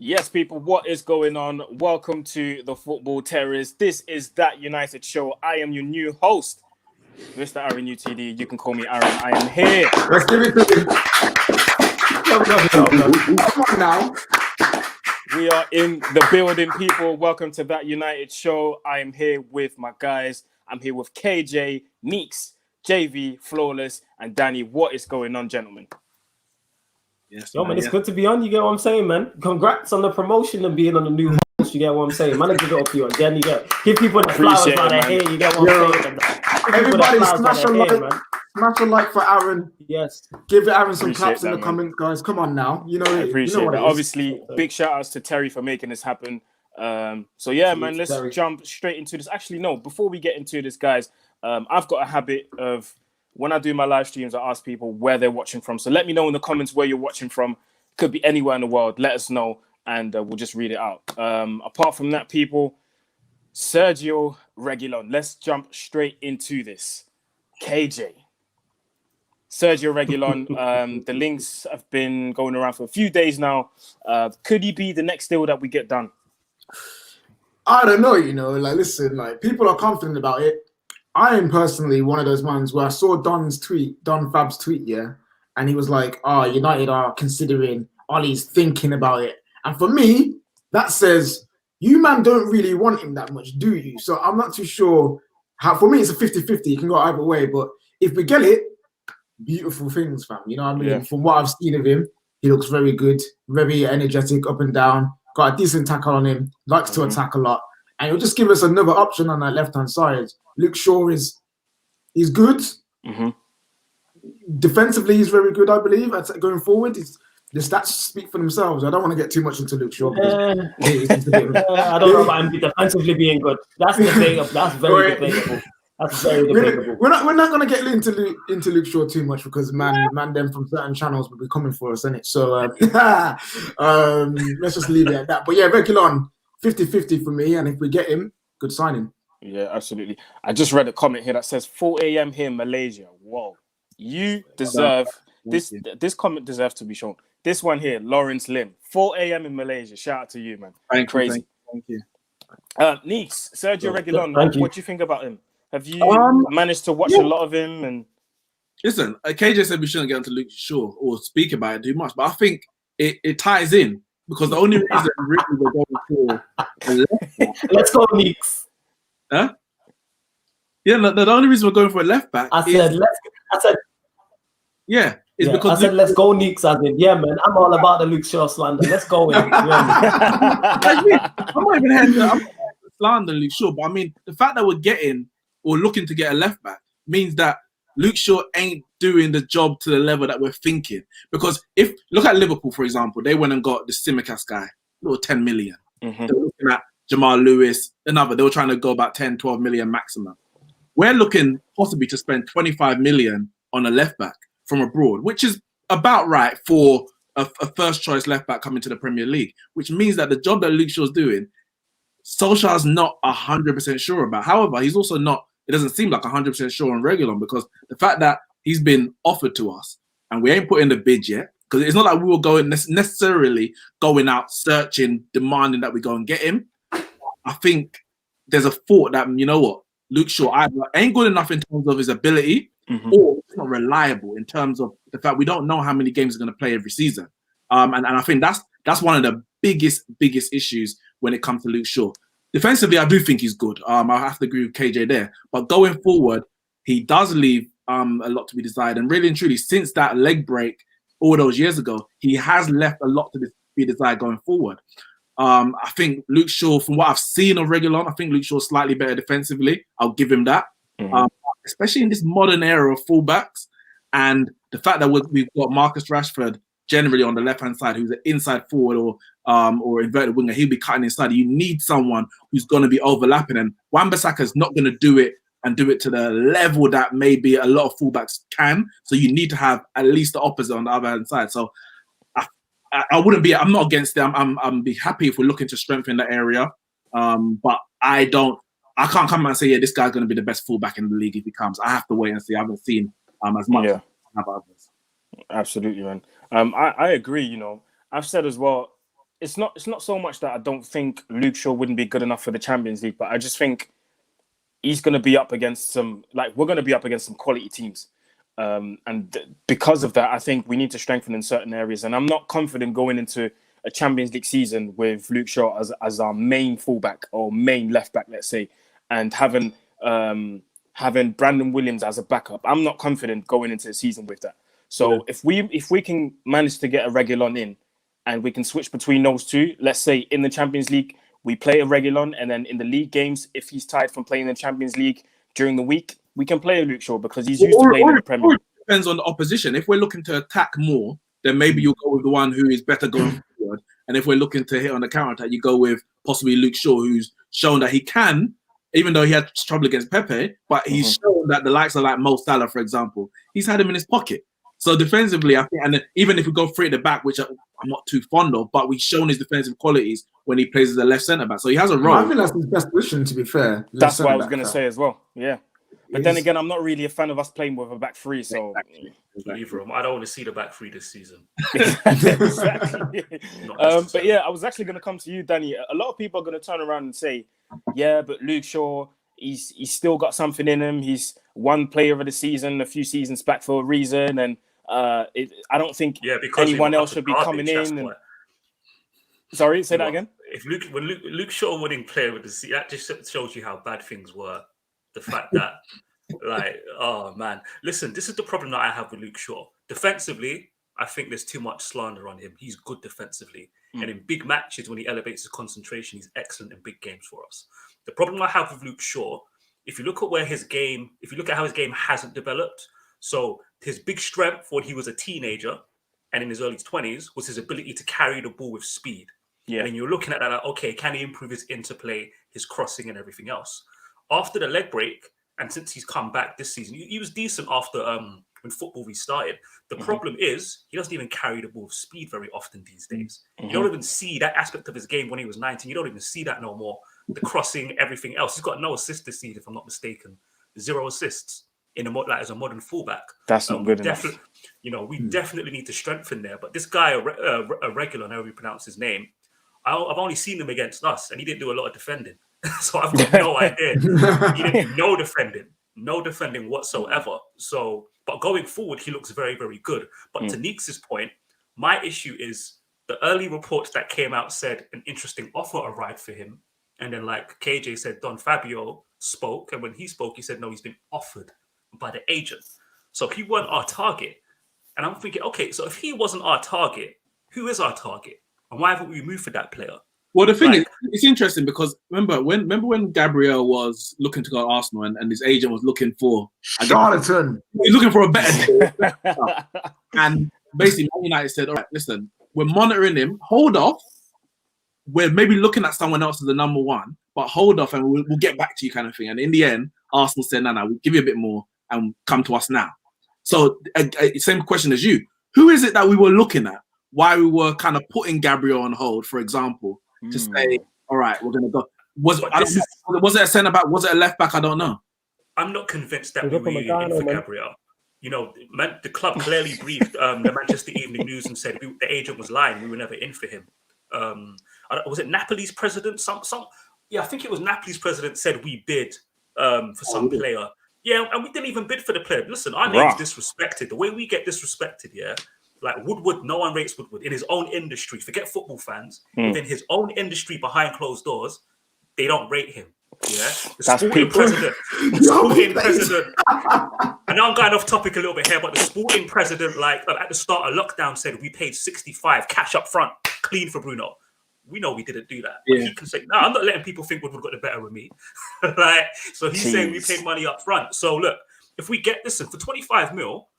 Yes, people, what is going on? Welcome to the Football Terrace. This is That United Show. I am your new host, Mr. Aaron UTD. You can call me Aaron. I am here. Let's give it to him. Come on now. We are in the building, people. Welcome to That United Show. I am here with my guys. I'm here with KJ, Neeks, JV, Flawless, and Danny. What is going on, gentlemen? Yes, man, it's good to be on. You get what I'm saying, man? Congrats on the promotion and being on the new host. You get what I'm saying? Man, I give it up to you. And then you give people the flowers on their hair. You get what I'm saying? Everybody smash a like for Aaron. Yes. Give Aaron some claps in the comments, guys. Come on now. You know, I appreciate that. Obviously, big shout outs to Terry for making this happen. So yeah, man, let's jump straight into this. Actually, no, before we get into this, guys, I've got a habit of when I do my live streams, I ask people where they're watching from. So let me know in the comments where you're watching from. Could be anywhere in the world. Let us know, and we'll just read it out. Apart from that, people, Sergio Reguilon. Let's jump straight into this. KJ. Sergio Reguilon. The links have been going around for a few days now. Could he be the next deal that we get done? I don't know, listen, people are confident about it. I am personally one of those ones where I saw Don Fab's tweet, yeah, and he was like, United are considering, Ollie's thinking about it. And for me, that says, you man don't really want him that much, do you? So I'm not too sure how, for me, it's a 50-50. You can go either way, but if we get it, beautiful things, fam. You know what I mean? Yeah. From what I've seen of him, he looks very good, very energetic, up and down, got a decent tackle on him, likes to attack a lot. And he'll just give us another option on that left-hand side. Luke Shaw he's good. Mm-hmm. Defensively, he's very good, I believe. Going forward, the stats speak for themselves. I don't want to get too much into Luke Shaw. I don't know about him defensively being good. That's debatable. That's very debatable. That's very debatable. We're not going to get into Luke Shaw too much because man them from certain channels will be coming for us, innit? So let's just leave it at that. But yeah, Reguilon, 50-50 for me, and if we get him, good signing. Yeah, absolutely. I just read a comment here that says 4 a.m. here in Malaysia. Whoa. You deserve this. This comment deserves to be shown. This one here, Lawrence Lim, 4 a.m. in Malaysia. Shout out to you, man. Crazy. Thank you. Neeks, Sergio Reguilon, what do you think about him? Have you managed to watch a lot of him? And listen, KJ said we shouldn't get into Luke Shaw or speak about it too much, but I think it ties in because the only reason really we're going for let's go, Neeks. Huh? Yeah, the only reason we're going for a left back. I said, because let's go, Neeks. I said, yeah, man, I'm all about the Luke Shaw slander. Let's go in. I'm not even heading to slander Luke Shaw, but I mean, the fact that we're getting or looking to get a left back means that Luke Shaw ain't doing the job to the level that we're thinking. Because if look at Liverpool, for example, they went and got the Simicast guy, little 10 million. Mm-hmm. They're looking at Jamal Lewis, they were trying to go about 10, 12 million maximum. We're looking possibly to spend 25 million on a left back from abroad, which is about right for a first choice left back coming to the Premier League, which means that the job that Luke Shaw's doing, Solskjaer's not 100% sure about. However, he's also not, it doesn't seem like 100% sure on Reguilon because the fact that he's been offered to us and we ain't put in the bid yet, because it's not like we were necessarily going out searching, demanding that we go and get him. I think there's a thought that, you know what, Luke Shaw either ain't good enough in terms of his ability or it's not reliable in terms of the fact we don't know how many games he's going to play every season. And I think that's one of the biggest issues when it comes to Luke Shaw. Defensively, I do think he's good. I have to agree with KJ there. But going forward, he does leave a lot to be desired. And really and truly, since that leg break all those years ago, he has left a lot to be desired going forward. I think Luke Shaw, from what I've seen of Reguilon, I think Luke Shaw's slightly better defensively. I'll give him that. Especially in this modern era of fullbacks. And the fact that we've got Marcus Rashford generally on the left-hand side, who's an inside forward or inverted winger, he'll be cutting inside. You need someone who's going to be overlapping. And Wan-Bissaka's not going to do it to the level that maybe a lot of fullbacks can. So you need to have at least the opposite on the other hand side. So I'm not against it. I'm be happy if we're looking to strengthen that area. But I can't come and say, yeah, this guy's going to be the best fullback in the league if he comes. I have to wait and see. I haven't seen as much as others. Absolutely, man. I agree. I've said as well, it's not so much that I don't think Luke Shaw wouldn't be good enough for the Champions League, but I just think he's going to be up against we're going to be up against some quality teams. And because of that, I think we need to strengthen in certain areas. And I'm not confident going into a Champions League season with Luke Shaw as our main fullback or main left back, let's say, and having Brandon Williams as a backup. I'm not confident going into the season with that. So if we can manage to get a Reguilon in and we can switch between those two, let's say in the Champions League, we play a Reguilon, and then in the league games, if he's tired from playing in the Champions League during the week, we can play a Luke Shaw because he's used to playing in the Premier League. It depends on the opposition. If we're looking to attack more, then maybe you'll go with the one who is better going forward. And if we're looking to hit on the counter attack, you go with possibly Luke Shaw, who's shown that he can, even though he had trouble against Pepe, but he's shown that the likes of like Mo Salah, for example, he's had him in his pocket. So defensively, I think, and even if we go three at the back, which I'm not too fond of, but we've shown his defensive qualities when he plays as a left centre back. So he has a role. I think that's his best position, to be fair. That's what I was going to say as well. Yeah. But then again, I'm not really a fan of us playing with a back three. So either I don't want to see the back three this season. Exactly. But yeah, I was actually going to come to you, Danny. A lot of people are going to turn around and say, yeah, but Luke Shaw, he's still got something in him. He's one player of the season a few seasons back for a reason. And I don't think anyone else should be coming in. Sorry, say that again. If Luke Shaw winning player with the season, that just shows you how bad things were. The fact that, oh man, listen, this is the problem that I have with Luke Shaw. Defensively, I think there's too much slander on him. He's good defensively. And in big matches, when he elevates his concentration, he's excellent in big games for us. The problem I have with Luke Shaw, if you look at how his game hasn't developed, so his big strength when he was a teenager and in his early 20s was his ability to carry the ball with speed. Yeah. And then you're looking at that like, okay, can he improve his interplay, his crossing and everything else? After the leg break, and since he's come back this season, he was decent after when football restarted. The problem is he doesn't even carry the ball with speed very often these days. You don't even see that aspect of his game when he was 19. You don't even see that no more. The crossing, everything else. He's got no assists this season, if I'm not mistaken. 0 assists as a modern fullback. That's not good enough. We definitely need to strengthen there. But this guy, Reguilon, however you pronounce his name, I've only seen him against us, and he didn't do a lot of defending. So I've got no idea. He didn't do no defending whatsoever. So, but going forward, he looks very, very good. But to Neeks' point, my issue is the early reports that came out said an interesting offer arrived for him. And then like KJ said, Don Fabio spoke. And when he spoke, he said, no, he's been offered by the agent. So he weren't our target. And I'm thinking, okay, so if he wasn't our target, who is our target? And why haven't we moved for that player? Well, the thing is, it's interesting because remember when Gabriel was looking to go to Arsenal and his agent was looking for Jonathan. He's looking for a better deal. And basically Man United said, all right, listen, we're monitoring him. Hold off. We're maybe looking at someone else as the number one, but hold off and we'll get back to you kind of thing. And in the end, Arsenal said, no, we'll give you a bit more and come to us now. So same question as you. Who is it that we were looking at? Why we were kind of putting Gabriel on hold, for example, to say, all right, we're going to go. Was it a centre back? Was it a left back? I don't know. I'm not convinced that we were really in for Gabriel. The club clearly briefed the Manchester Evening News and said the agent was lying. We were never in for him. Was it Napoli's president? I think it was Napoli's president said we bid for some player. Yeah, and we didn't even bid for the player. Listen, our name's disrespected. The way we get disrespected, yeah. Like Woodward, no one rates Woodward in his own industry. Forget football fans. Within his own industry, behind closed doors, they don't rate him. Yeah, the sporting president. I know I'm going off topic a little bit here, but the sporting president, like at the start of lockdown, said we paid 65 cash up front, clean for Bruno. We know we didn't do that. Yeah. He can say, no, I'm not letting people think Woodward got the better of me. So he's saying we paid money up front. So look, if we get this for 25 mil,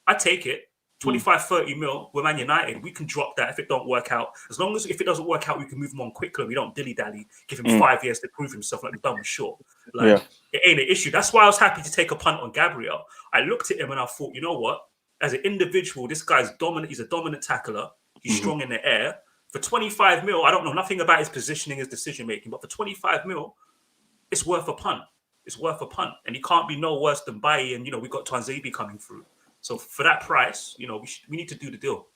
I take it. 25, 30 mil, we're Man United. We can drop that if it don't work out. As long as if it doesn't work out, we can move him on quickly. We don't dilly-dally, give him 5 years to prove himself like we've done with Shaw. It ain't an issue. That's why I was happy to take a punt on Gabriel. I looked at him and I thought, you know what? As an individual, this guy's dominant. He's a dominant tackler. He's strong in the air. For 25 mil, I don't know nothing about his positioning, his decision-making, but for 25 mil, it's worth a punt. It's worth a punt. And he can't be no worse than Bailly and, we've got Tuanzebe coming through. So for that price, we need to do the deal.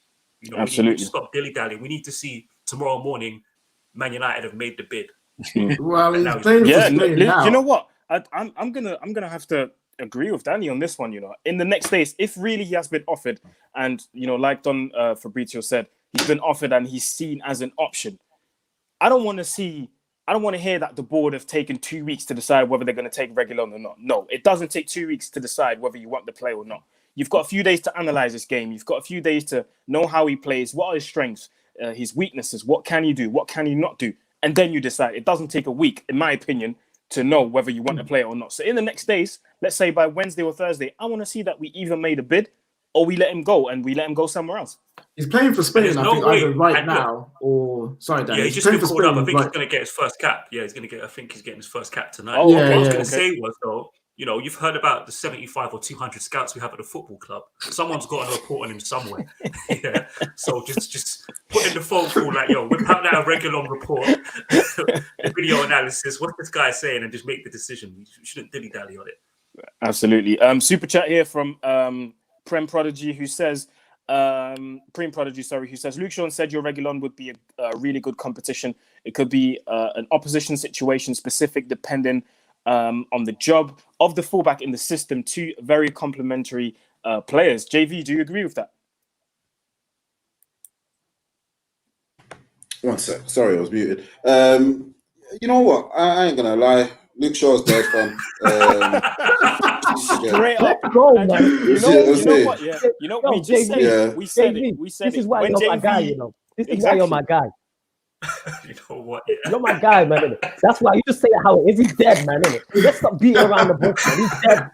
Absolutely. We need to stop dilly-dallying. We need to see tomorrow morning, Man United have made the bid. Well, he's now he's- playing Yeah, for Spain now. you know what? I'm gonna have to agree with Danny on this one. You know, in the next days, if really he has been offered, and you know, like Don Fabrizio said, he's been offered and he's seen as an option. I don't want to hear that the board have taken 2 weeks to decide whether they're going to take Reguilon or not. No, it doesn't take 2 weeks to decide whether you want the play or not. You've got a few days to analyze this game. You've got a few days to know how he plays, what are his strengths, his weaknesses, what can he do, what can he not do, and then you decide. It doesn't take a week, in my opinion, to know whether you want to play or not. So in the next days, let's say by Wednesday or Thursday, I want to see that we either made a bid or we let him go and we let him go somewhere else. He's playing for Spain, there's I no think, way- either right and look- now or... Sorry, Dan. Yeah, he's just playing been for called up. I Spain, think he's right- going to get his first cap. Yeah, he's going to get. I think he's getting his first cap tonight. Oh, What yeah, I was yeah, going to okay. say was though, you know, you've heard about the 75 or 200 scouts we have at the football club. Someone's got a report on him somewhere. Yeah, so just put in the phone call like, yo, whip out that Reguilon report, the video analysis. What's this guy saying, and just make the decision. You shouldn't dilly dally on it. Absolutely. Super chat here from Prem Prodigy, who says, who says, Luke Shaw and Sergio Reguilon would be a really good competition. It could be an opposition situation specific, depending on the job of the fullback in the system. Two very complementary players. JV, do you agree with that? One sec. Sorry, I was muted. You know what? I ain't gonna lie. Luke Shaw's dead, fam. Straight up. Let's go, And man. you know what? Yeah. You know, we just said it. We said JV, it. We said this is it. why When you're my JV guy, you know. This is Exactly. why you're my guy. You know what? Yeah. You're my guy, man. Innit? That's why you just say it how it is. He's dead, man. Innit? Let's stop beating around the bush, man. He's dead.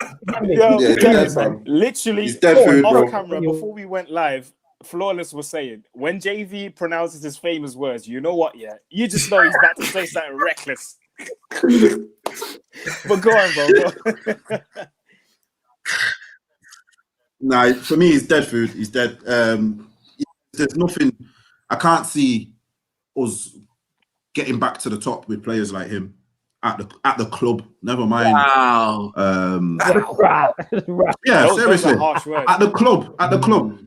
Yo, Yeah, He's he's dead, dead, man. fam. literally, He's dead food, off bro. camera, before we went live, Flawless was saying, when JV pronounces his famous words, you know what, yeah? You just know he's about to say something reckless. But go on, bro. Go. Nah, for me, he's dead food. He's dead. There's nothing. I can't see us getting back to the top with players like him at the club. Never mind. Wow. Right. Yeah, Those seriously. are harsh words. At the club. At the club.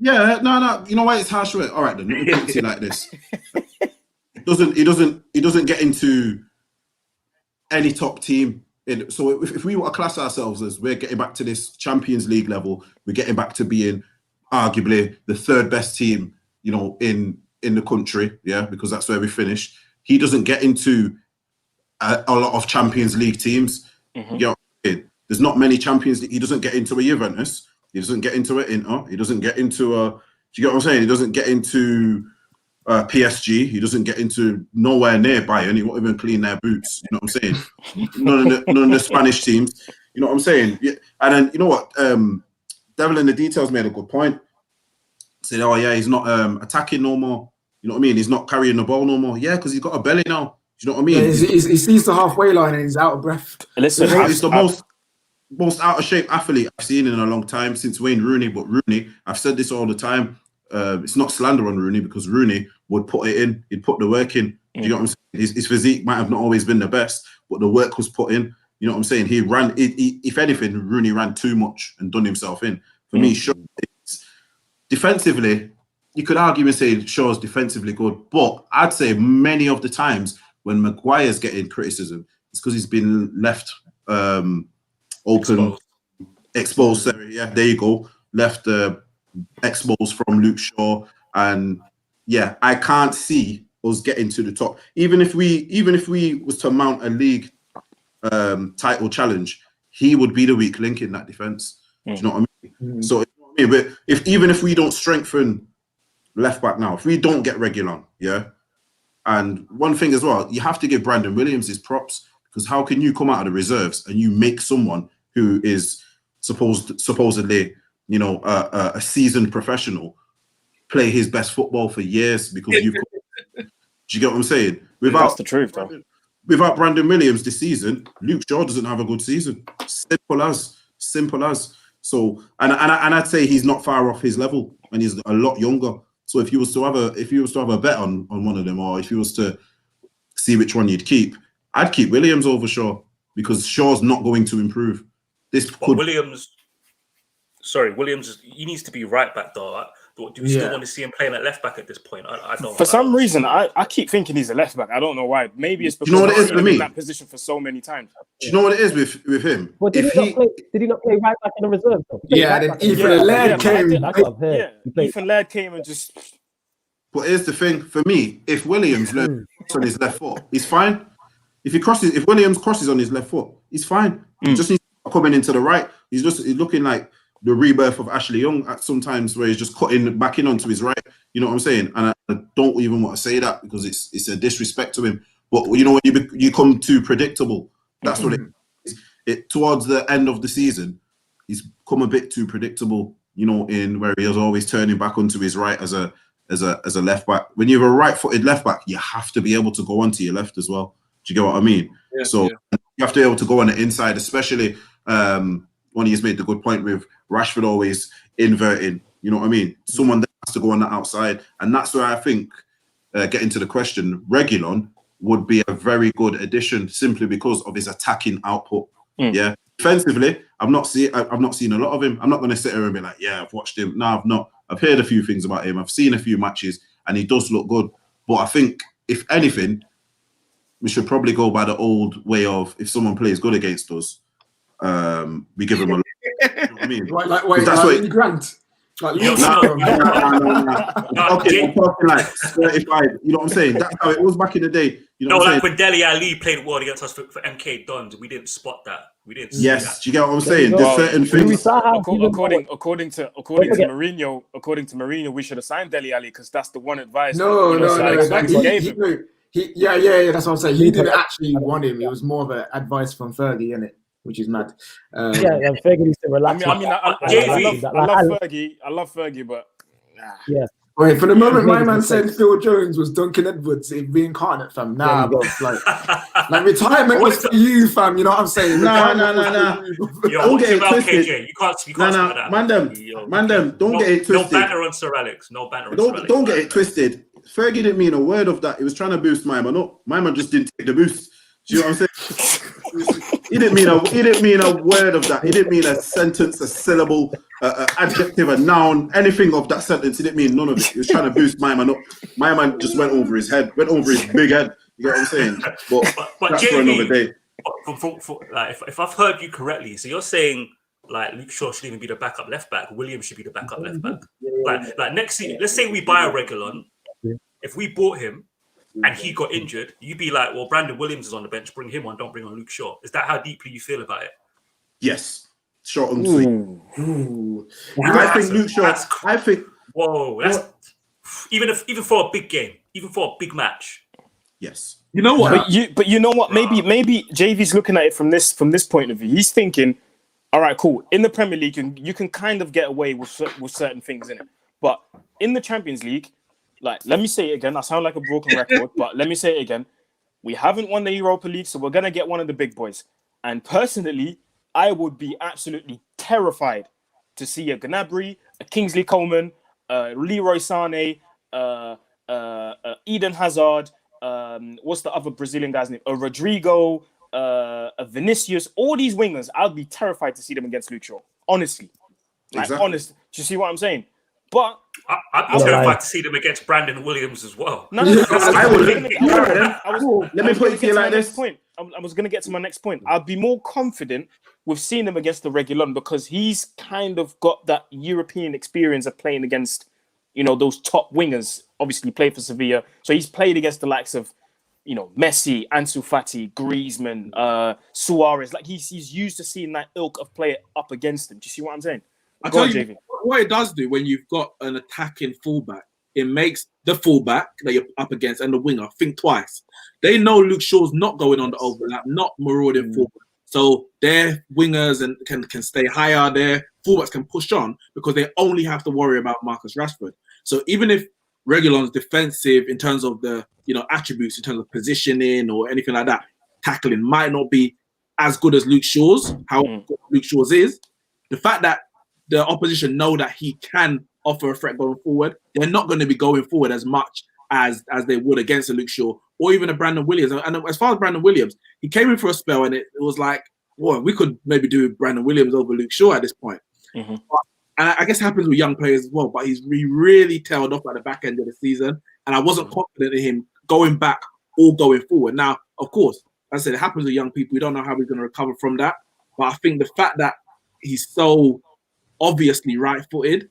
Yeah, no. You know why it's harsh? All right, then. Let me put it to you like this. He doesn't get into any top team. So if we want to class ourselves as we're getting back to this Champions League level, we're getting back to being arguably the third best team, you know, in the country, yeah, because that's where we finished. He doesn't get into a lot of Champions League teams. Mm-hmm. You know, there's not many Champions League. He doesn't get into a Juventus. He doesn't get into an Inter. He doesn't get into a. Do you get what I'm saying? He doesn't get into PSG. He doesn't get into nowhere near Bayern. He won't even clean their boots. You know what I'm saying? none of the Spanish teams. You know what I'm saying? Yeah. And then you know what? Devil in the Details made a good point. Said, oh yeah, he's not attacking no more. You know what I mean? He's not carrying the ball no more. Yeah, because he's got a belly now. Do you know what I mean? Yeah, he sees the halfway line and he's out of breath. Listen, He's the most out of shape athlete I've seen in a long time since Wayne Rooney. But Rooney, I've said this all the time. It's not slander on Rooney because Rooney would put it in. He'd put the work in. Do you know what I'm saying? His physique might have not always been the best, but the work was put in. You know what I'm saying? He ran. If anything, Rooney ran too much and done himself in. For me, Shaw, defensively, you could argue and say Shaw's defensively good, but I'd say many of the times when Maguire's getting criticism, it's because he's been left open, exposed. Sorry, yeah, there you go. Left exposed from Luke Shaw, and yeah, I can't see us getting to the top. Even if we was to mount a league title challenge, he would be the weak link in that defense. Do you know what I mean? So, but if we don't strengthen left back now, if we don't get Reguilon, yeah. And one thing as well, you have to give Brandon Williams his props, because how can you come out of the reserves and you make someone who is supposedly, you know, a seasoned professional play his best football for years because you've. Do you get what I'm saying? That's the truth, though. Without Brandon Williams this season, Luke Shaw doesn't have a good season. Simple as. So, and I'd say he's not far off his level, and he's a lot younger. So if you was to have a bet on one of them, or if you was to see which one you'd keep, I'd keep Williams over Shaw, because Shaw's not going to improve. Williams, he needs to be right back though. Do we still want to see him playing at left back at this point? I don't. For some reason, I keep thinking he's a left back. I don't know why. Maybe it's because he's been in that position for so many times. Do you know what it is with him? Well, did he not play right back in the reserve? Then Ethan Laird came. Ethan Laird came and just. But here's the thing for me: if Williams on his left foot, he's fine. If Williams crosses on his left foot, he's fine. He just needs to coming into the right. He's looking like the rebirth of Ashley Young at sometimes, where he's just cutting back in onto his right. You know what I'm saying? And I don't even want to say that because it's a disrespect to him. But you know, when you come too predictable, that's what it is. Towards the end of the season, he's come a bit too predictable. You know, in where he was always turning back onto his right as a left back. When you have a right-footed left back, you have to be able to go onto your left as well. Do you get what I mean? Yeah, so you have to be able to go on the inside, especially when he's made the good point with Rashford always inverting. You know what I mean? Someone that has to go on the outside, and that's where I think, getting to the question, Reguilon would be a very good addition simply because of his attacking output. Yeah, defensively, I've not seen a lot of him. I'm not going to sit here and be like, yeah, I've watched him. No, I've not. I've heard a few things about him. I've seen a few matches, and he does look good. But I think, if anything, we should probably go by the old way of if someone plays good against us, we give him a. You know what I mean? Like Grant. No. Okay, I'm talking like 35. You know what I'm saying? That's how it was back in the day. You know, like when Dele Ali played well against us for MK Dons, we didn't spot that. We didn't. See that. Do you get what I'm saying? There's certain things. According to Mourinho, we should have signed Dele Ali because that's the one advice. No. Yeah, that's what I'm saying. He didn't actually want him. It was more of an advice from Fergie, innit? Which is mad. Fergie needs to relax. I love Fergie, but yeah. Wait, for the moment, my man said Phil Jones was Duncan Edwards reincarnate, fam. Nah, bro. Like retirement was for you, fam. You know what I'm saying? Nah. Don't get it twisted. You can't Man, don't get it twisted. No banner on Sir Alex. Don't get it twisted. Fergie didn't mean a word of that. He was trying to boost my man up. My man just didn't take the boost. Do you know what I'm saying? He didn't mean a word of that. He didn't mean a sentence, a syllable, a adjective, a noun, anything of that sentence. He didn't mean none of it. He was trying to boost my man up. My man just went over his head, went over his big head. You get what I'm saying? But that's for another day. If I've heard you correctly, so you're saying like Luke Shaw should even be the backup left back, Williams should be the backup left back. Like next season, let's say we buy a Reguilon. If we bought him and he got injured, you'd be like, well, Brandon Williams is on the bench, bring him on, don't bring on Luke Shaw. Is that how deeply you feel about it? Yes. Short and sweet. I think Luke Shaw, that's even for a big game, even for a big match. Yes. You know what? But you know what? Maybe JV's looking at it from this point of view. He's thinking, all right, cool. In the Premier League, you can kind of get away with certain things in it. But in the Champions League, like, let me say it again. I sound like a broken record, but let me say it again. We haven't won the Europa League, so we're going to get one of the big boys. And personally, I would be absolutely terrified to see a Gnabry, a Kingsley Coman, Leroy Sané, Eden Hazard, what's the other Brazilian guy's name? Rodrigo, a Vinicius, all these wingers. I'd be terrified to see them against Luke Shaw. Honestly. Honest. Do you see what I'm saying? But I'd be terrified to see them against Brandon Williams as well. I would. Let me put it to you like this. I was going to get to my next point. I'd be more confident with seeing him against the Reguilon because he's kind of got that European experience of playing against, those top wingers. Obviously, played for Sevilla, so he's played against the likes of, Messi, Ansu Fati, Griezmann, Suarez. Like he's used to seeing that ilk of player up against him. Do you see what I'm saying? I tell you what it does do when you've got an attacking fullback, it makes the fullback that you're up against and the winger think twice. They know Luke Shaw's not going on the overlap, not marauding forward. So their wingers and can stay higher, their fullbacks can push on because they only have to worry about Marcus Rashford. So even if Reguilon's defensive in terms of the attributes, in terms of positioning or anything like that, tackling might not be as good as Luke Shaw's, how good Luke Shaw's is, the fact that the opposition know that he can offer a threat going forward, they're not going to be going forward as much as they would against a Luke Shaw or even a Brandon Williams. And as far as Brandon Williams, he came in for a spell and it was like, well, we could maybe do Brandon Williams over Luke Shaw at this point. Mm-hmm. But and I guess it happens with young players as well, but he really tailed off at the back end of the season, and I wasn't confident in him going back or going forward. Now, of course, as I said, it happens with young people. We don't know how he's going to recover from that, but I think the fact that he's so obviously right-footed,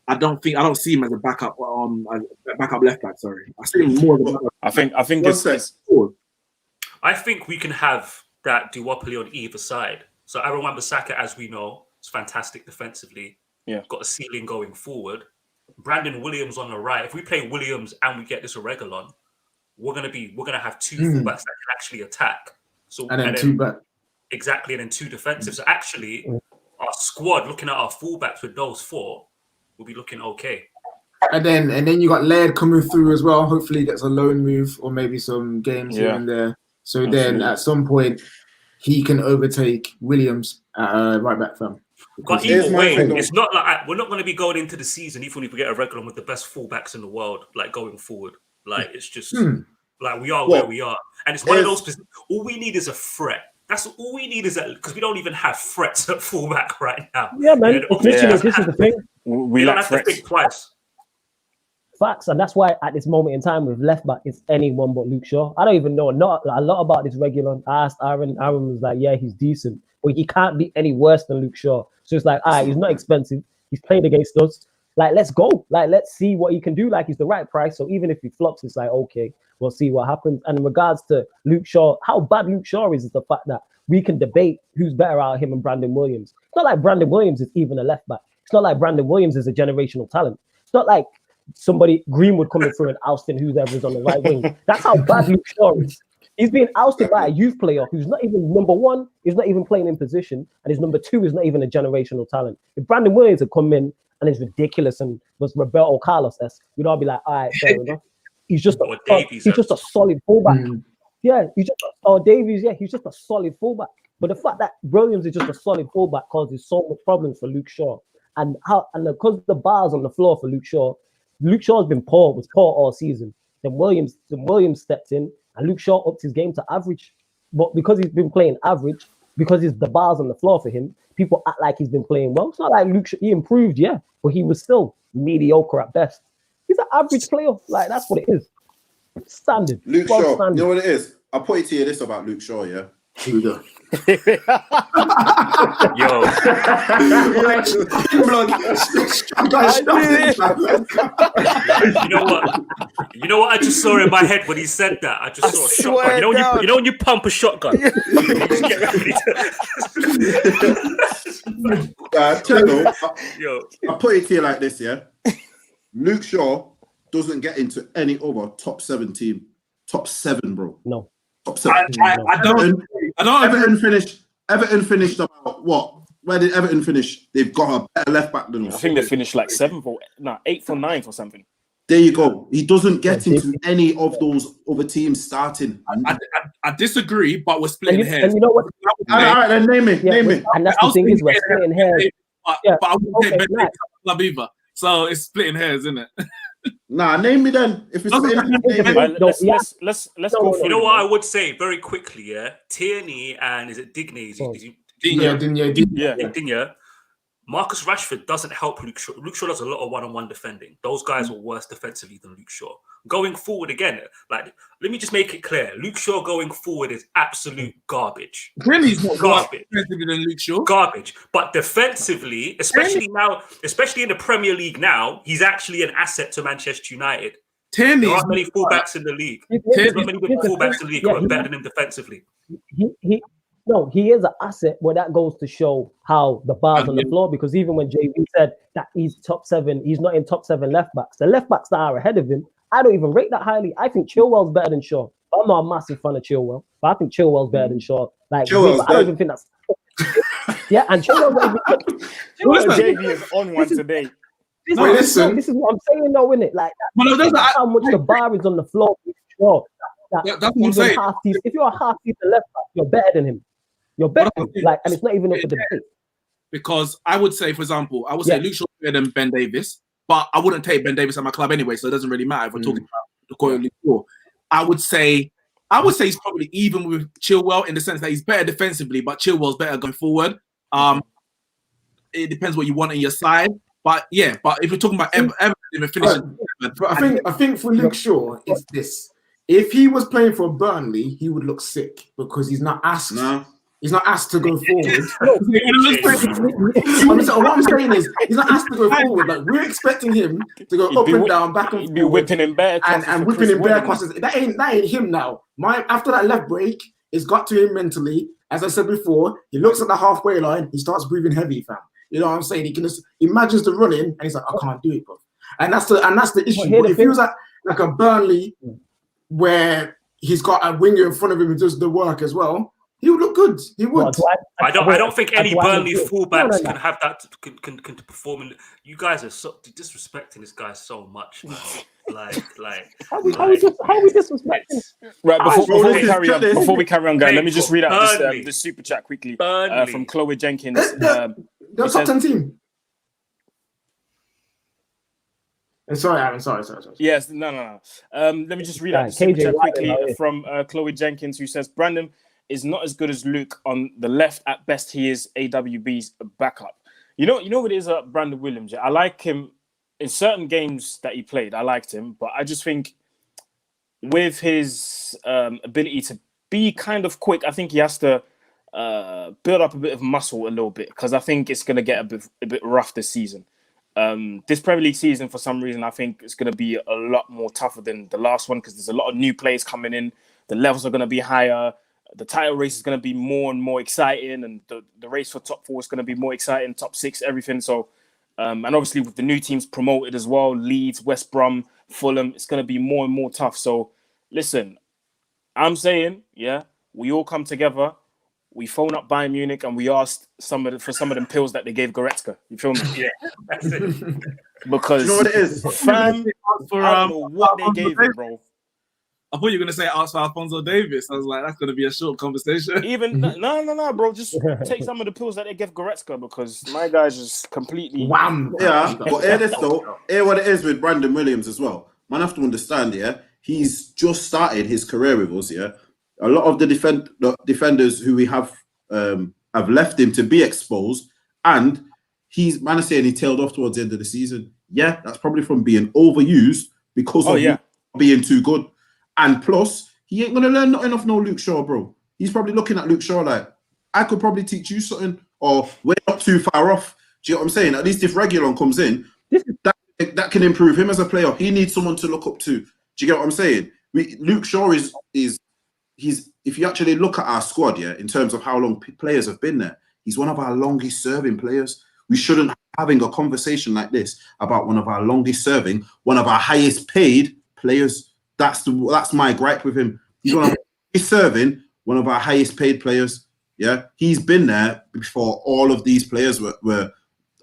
I don't see him as a backup left back. Sorry, I see him more as a backup. I think it's I think we can have that duopoly on either side. So Aaron Wan-Bissaka, as we know, is fantastic defensively. Yeah, got a ceiling going forward. Brandon Williams on the right. If we play Williams and we get this Reguilon, we're gonna have two fullbacks that can actually attack. So and then two back. Exactly, and then two defensive. So actually, our squad, looking at our fullbacks with those four, will be looking okay. And then you got Laird coming through as well. Hopefully he gets a loan move or maybe some games here and there. So then at some point he can overtake Williams at right back fam. But either way, it's not like we're not going to be going into the season even if we get a Reguilon with the best fullbacks in the world, like going forward. Like it's just like we are where we are, and it's one of those. All we need is a threat. That's all we need, is that because we don't even have threats at fullback right now. Yeah, man. This is the thing. We don't lack have to threats. think twice. Facts, and that's why at this moment in time with left back, it's anyone but Luke Shaw. I don't even know not a lot about this Reguilon. I asked Aaron. Aaron was like, "Yeah, he's decent, but he can't be any worse than Luke Shaw." So it's like, he's not expensive. He's played against us. Like, let's go. Like, let's see what he can do. Like, he's the right price. So even if he flops, it's like, okay, we'll see what happens. And in regards to Luke Shaw, how bad Luke Shaw is the fact that we can debate who's better out of him and Brandon Williams. It's not like Brandon Williams is even a left back. It's not like Brandon Williams is a generational talent. It's not like somebody Greenwood coming through and ousting whoever's on the right wing. That's how bad Luke Shaw is. He's being ousted by a youth player who's not even number one, is not even playing in position, and his number two is not even a generational talent. If Brandon Williams had come in and is ridiculous and was Roberto Carlos-esque, we'd all be like, all right, fair enough. He's just a solid fullback. Yeah, he's just a solid fullback. But the fact that Williams is just a solid fullback causes so much problems for Luke Shaw. And because the bars on the floor for Luke Shaw's been was poor all season. Then Williams stepped in and Luke Shaw upped his game to average. But because he's been playing average, because the bars on the floor for him, people act like he's been playing well. It's not like Luke Shaw, he improved, but he was still mediocre at best. He's an average player. Like, that's what it is. Standard. Luke Shaw, standard. You know what it is? I'll put it to you this about Luke Shaw, yeah? Here we go. Yo. You know what I just saw in my head when he said that? I just saw a shotgun. You know when you pump a shotgun? You just get ready I'll put it to you like this, yeah? Luke Shaw doesn't get into any other top 7 team. Top 7, bro. No. Top 7. I don't. Everton finished about what? Where did Everton finish? They've got a better left back than us. I think they finished like 8th or 9th or something. There you go. He doesn't get into any of those other teams starting. I disagree, but we're splitting hairs. And you know what? All right, then name it. And that's the thing is, we're splitting hairs. But I wouldn't say Ben club either. So it's splitting hairs, isn't it? Nah, name me then. If it's let's go. You know what I would say very quickly, yeah? Tierney and is it Digne? Digne. Marcus Rashford doesn't help Luke Shaw. Luke Shaw does a lot of one-on-one defending. Those guys were worse defensively than Luke Shaw. Going forward again, like, let me just make it clear. Luke Shaw going forward is absolute garbage. Really, he's not garbage. Defensively than Luke Shaw. Garbage. But defensively, especially in the Premier League now, he's actually an asset to Manchester United. There aren't many fullbacks in the league. There's not many fullbacks in the league who are better than him defensively. He is an asset, but that goes to show how the bars on the floor, because even when JV said that he's top 7, he's not in top 7 left backs. The left backs that are ahead of him, I don't even rate that highly. I think Chilwell's better than Shaw. I'm not a massive fan of Chilwell, but I think Chilwell's better than Shaw. Like, I don't even think that's... Yeah, and Chilwell JV is on one today. This is what I'm saying, though, isn't it? Like, that's how much the bar is on the floor with Shaw. That's what I'm saying. If you're a half-decent left back, you're better than him. You're better, and it's not even up for debate. Because I would say, for example, Luke Shaw better than Ben Davis, but I wouldn't take Ben Davis at my club anyway, so it doesn't really matter if we're talking about the quality of Luke Shaw. I would say he's probably even with Chilwell in the sense that he's better defensively, but Chilwell's better going forward. it depends what you want in your side. But yeah, but if we're talking about Everton finishing, but I think for Luke Shaw, it's this. If he was playing for Burnley, he would look sick because he's not asked. No. He's not asked to go forward. no. What I'm saying is, he's not asked to go forward. Like we're expecting him to go up and down, back and be forward, whipping in bare and whipping in bare crosses. That ain't him now. After that left break, it's got to him mentally. As I said before, he looks at the halfway line, he starts breathing heavy, fam. You know what I'm saying? He can just imagines the running, and he's like, I can't do it, bro. And that's the issue. But if he was at like a Burnley, where he's got a winger in front of him who does the work as well, he would look good. He would. I don't think any Burnley fullbacks can have that can perform. You guys are disrespecting this guy so much, man. How we disrespecting? Right, before we carry on, guys, let me just read out this super chat quickly from Chloe Jenkins. The top 10 team. Sorry, Aaron. Sorry. Yes, no. Let me just read out the super chat quickly from Chloe Jenkins, who says Brandon is not as good as Luke on the left. At best, he is AWB's backup. You know what it is, Brandon Williams. I like him in certain games that he played. I liked him, but I just think with his ability to be kind of quick, I think he has to build up a bit of muscle a little bit, because I think it's going to get a bit rough this season. This Premier League season, for some reason, I think it's going to be a lot more tougher than the last one, because there's a lot of new players coming in. The levels are going to be higher. The title race is going to be more and more exciting, and the race for top 4 is going to be more exciting, top 6, everything. So, and obviously with the new teams promoted as well, Leeds, West Brom, Fulham, it's going to be more and more tough. So, listen, I'm saying, we all come together. We phone up Bayern Munich and we asked for some of them pills that they gave Goretzka. You feel me? Yeah, that's it. Because you know what it is? Fam, I don't know what they gave him, bro. I thought you were going to say ask for Alphonso Davies. I was like, that's going to be a short conversation. No, bro. Just take some of the pills that they gave Goretzka, because my guy's just completely wham. Yeah, but hear this though. Hear what it is with Brandon Williams as well. Man, have to understand, he's just started his career with us, A lot of the defenders who we have left him to be exposed, and he's saying he tailed off towards the end of the season. Yeah, that's probably from being overused because of being too good. And plus, he ain't gonna learn nothing off no Luke Shaw, bro. He's probably looking at Luke Shaw like, I could probably teach you something, or we're not too far off. Do you know what I'm saying? At least if Reguilon comes in, that can improve him as a player. He needs someone to look up to. Do you get what I'm saying? Luke Shaw is if you actually look at our squad, in terms of how long players have been there, he's one of our longest serving players. We shouldn't be having a conversation like this about one of our longest serving, one of our highest paid players. That's my gripe with him. He's serving one of our highest paid players. Yeah, he's been there before all of these players were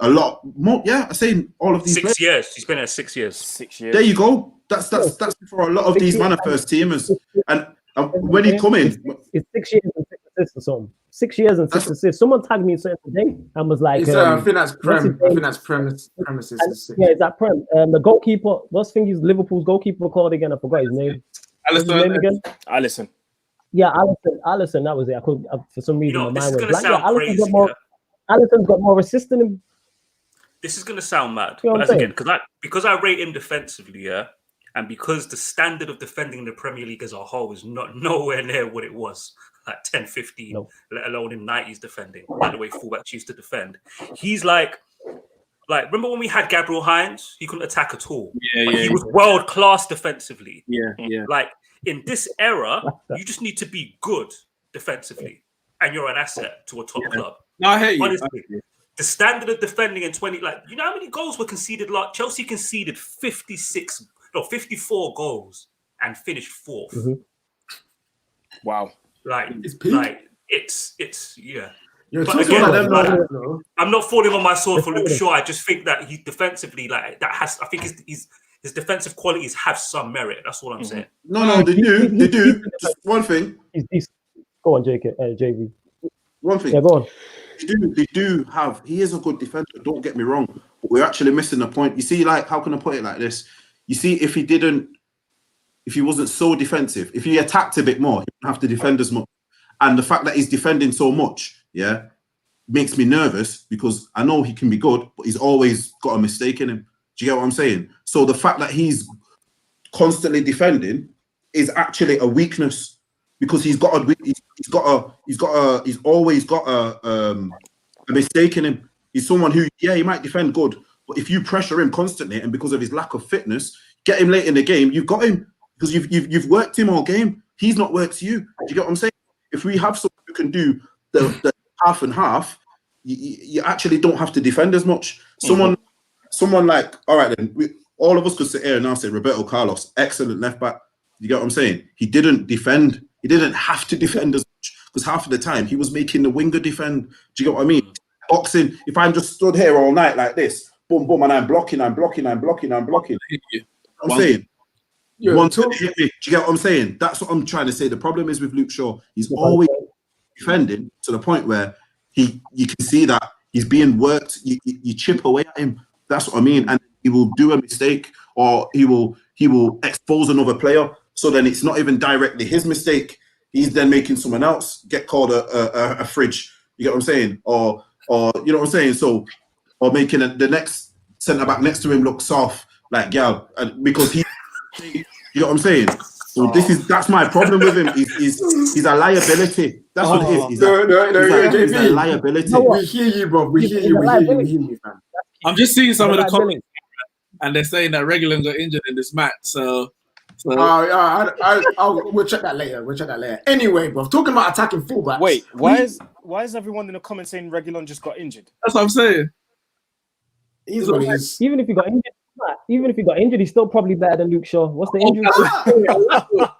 a lot more. Yeah, I'm saying all of these 6 years. He's been there 6 years. 6 years. There you go. That's before a lot of these first teamers. And when he come in, it's 6 years and 6 assists or something. 6 years and 6 assists. Someone tagged me something today and was like, I think that's premises. Yeah, it's that Prem. The goalkeeper. What's Liverpool's goalkeeper called again? I forgot his name. What's his name again? Alisson. Yeah, Alisson. That was it. I could for some reason my mind went blank. Alisson's got more assists than him. This is gonna sound mad, you know but again, because I rate him defensively, and because the standard of defending in the Premier League as a whole is nowhere near what it was like 10, 15, let alone in 90s defending, like the way fullbacks used to defend. He's like remember when we had Gabriel Hines? He couldn't attack at all. He was world class defensively. Yeah. Like in this era, you just need to be good defensively, and you're an asset to a top club. No, I hate you. Honestly, the standard of defending in 20, you know how many goals were conceded? Like Chelsea conceded 54 goals and finished 4th. Mm-hmm. Wow. It's But again, I'm not falling on my sword for Luke Shaw. I just think that he defensively, I think his defensive qualities have some merit. That's all I'm saying. No, they do. Just one thing. Go on, JV. One thing. Yeah, go on. They do have. He is a good defender. Don't get me wrong, but we're actually missing the point. You see, how can I put it like this? You see, if he wasn't so defensive, if he attacked a bit more, he wouldn't have to defend as much. And the fact that he's defending so much, makes me nervous because I know he can be good, but he's always got a mistake in him. Do you get what I'm saying? So the fact that he's constantly defending is actually a weakness because he's always got a mistake in him. He's someone who, he might defend good, but if you pressure him constantly and because of his lack of fitness, get him late in the game, you've got him because you've worked him all game. He's not worked you. Do you get what I'm saying? If we have someone who can do the half and half, you actually don't have to defend as much. Someone like, all right, then all of us could sit here and now say Roberto Carlos, excellent left back. You get what I'm saying? He didn't defend. He didn't have to defend as much because half of the time he was making the winger defend. Do you get what I mean? Boxing. If I'm just stood here all night like this, boom, boom, and I'm blocking. I'm saying. You want to hit me? Do you get what I'm saying? That's what I'm trying to say. The problem is with Luke Shaw, he's always defending to the point where you can see that he's being worked. You chip away at him. That's what I mean. And he will do a mistake or he will expose another player. So then it's not even directly his mistake. He's then making someone else get called a fridge. You get what I'm saying? Or you know what I'm saying? So, or making the next centre back next to him look soft, like gal, because he. You know what I'm saying? So that's my problem with him. He's a liability. That's what it is. He's a liability. We hear you, bro. We hear you, man. I'm just seeing some of the comments, and they're saying that Reguilon got injured in this match. So we'll check that later. Anyway, bro, talking about attacking fullbacks. Wait, why is everyone in the comments saying Reguilon just got injured? That's what I'm saying. Even if he got injured, he's still probably better than Luke Shaw. What's the injury?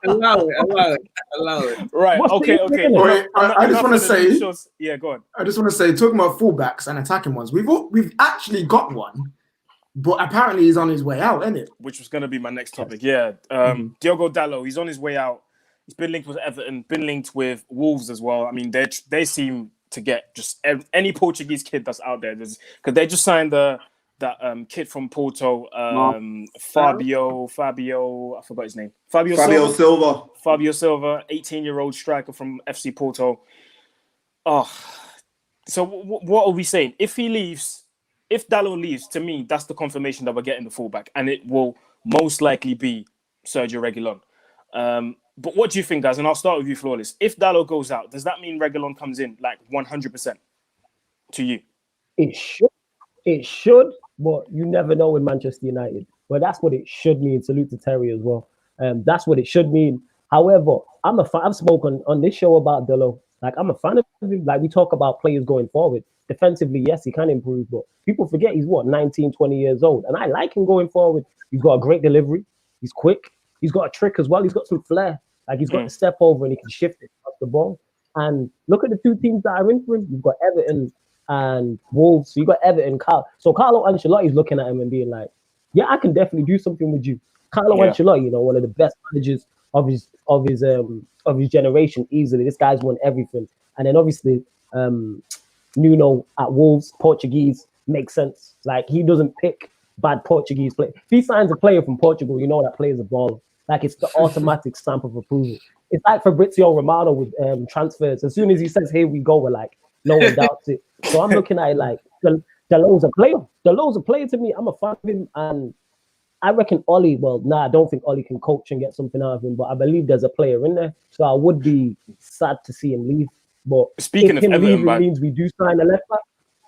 Allow it. Right. Okay. Wait, I just want to say. Yeah, go on. I just want to say, talking about fullbacks and attacking ones, we've actually got one, but apparently he's on his way out, isn't it? Which was going to be my next topic. Yeah. Diogo Dalot, he's on his way out. He's been linked with Everton, been linked with Wolves as well. I mean, they seem to get just any Portuguese kid that's out there. Because they just signed that kid from Porto, Fabio, I forgot his name. Fabio Silva, 18-year-old striker from FC Porto. Oh, so what are we saying? If Dalot leaves, to me, that's the confirmation that we're getting the fullback, and it will most likely be Sergio Reguilon. But what do you think, guys? And I'll start with you, Flawless. If Dalot goes out, does that mean Reguilon comes in like 100% to you? It should, but you never know with Manchester United. But that's what it should mean. Salute to Terry as well. That's what it should mean. However, I've spoken on this show about Dalot. Like, I'm a fan of him. Like, we talk about players going forward. Defensively, yes, he can improve, but people forget he's 19, 20 years old. And I like him going forward. He's got a great delivery. He's quick. He's got a trick as well. He's got some flair. Like, he's got to step over and he can shift it off the ball. And look at the two teams that are in for him. You've got Everton and Wolves. So you got Everton, So Carlo Ancelotti's looking at him and being like, yeah, I can definitely do something with you. Carlo Ancelotti, one of the best managers of his generation, easily. This guy's won everything. And then obviously Nuno at Wolves, Portuguese, makes sense. Like, he doesn't pick bad Portuguese players. If he signs a player from Portugal, you know that player's a baller. Like, it's the automatic stamp of approval. It's like Fabrizio Romano with transfers. As soon as he says, here we go, we're like, no one doubts it. So I'm looking at it like, Dalot's a player. Dalot's a player to me. I'm a fan of him. And I reckon Ollie, I don't think Ollie can coach and get something out of him, but I believe there's a player in there. So I would be sad to see him leave. But speaking if of Everton, means we do sign a left back,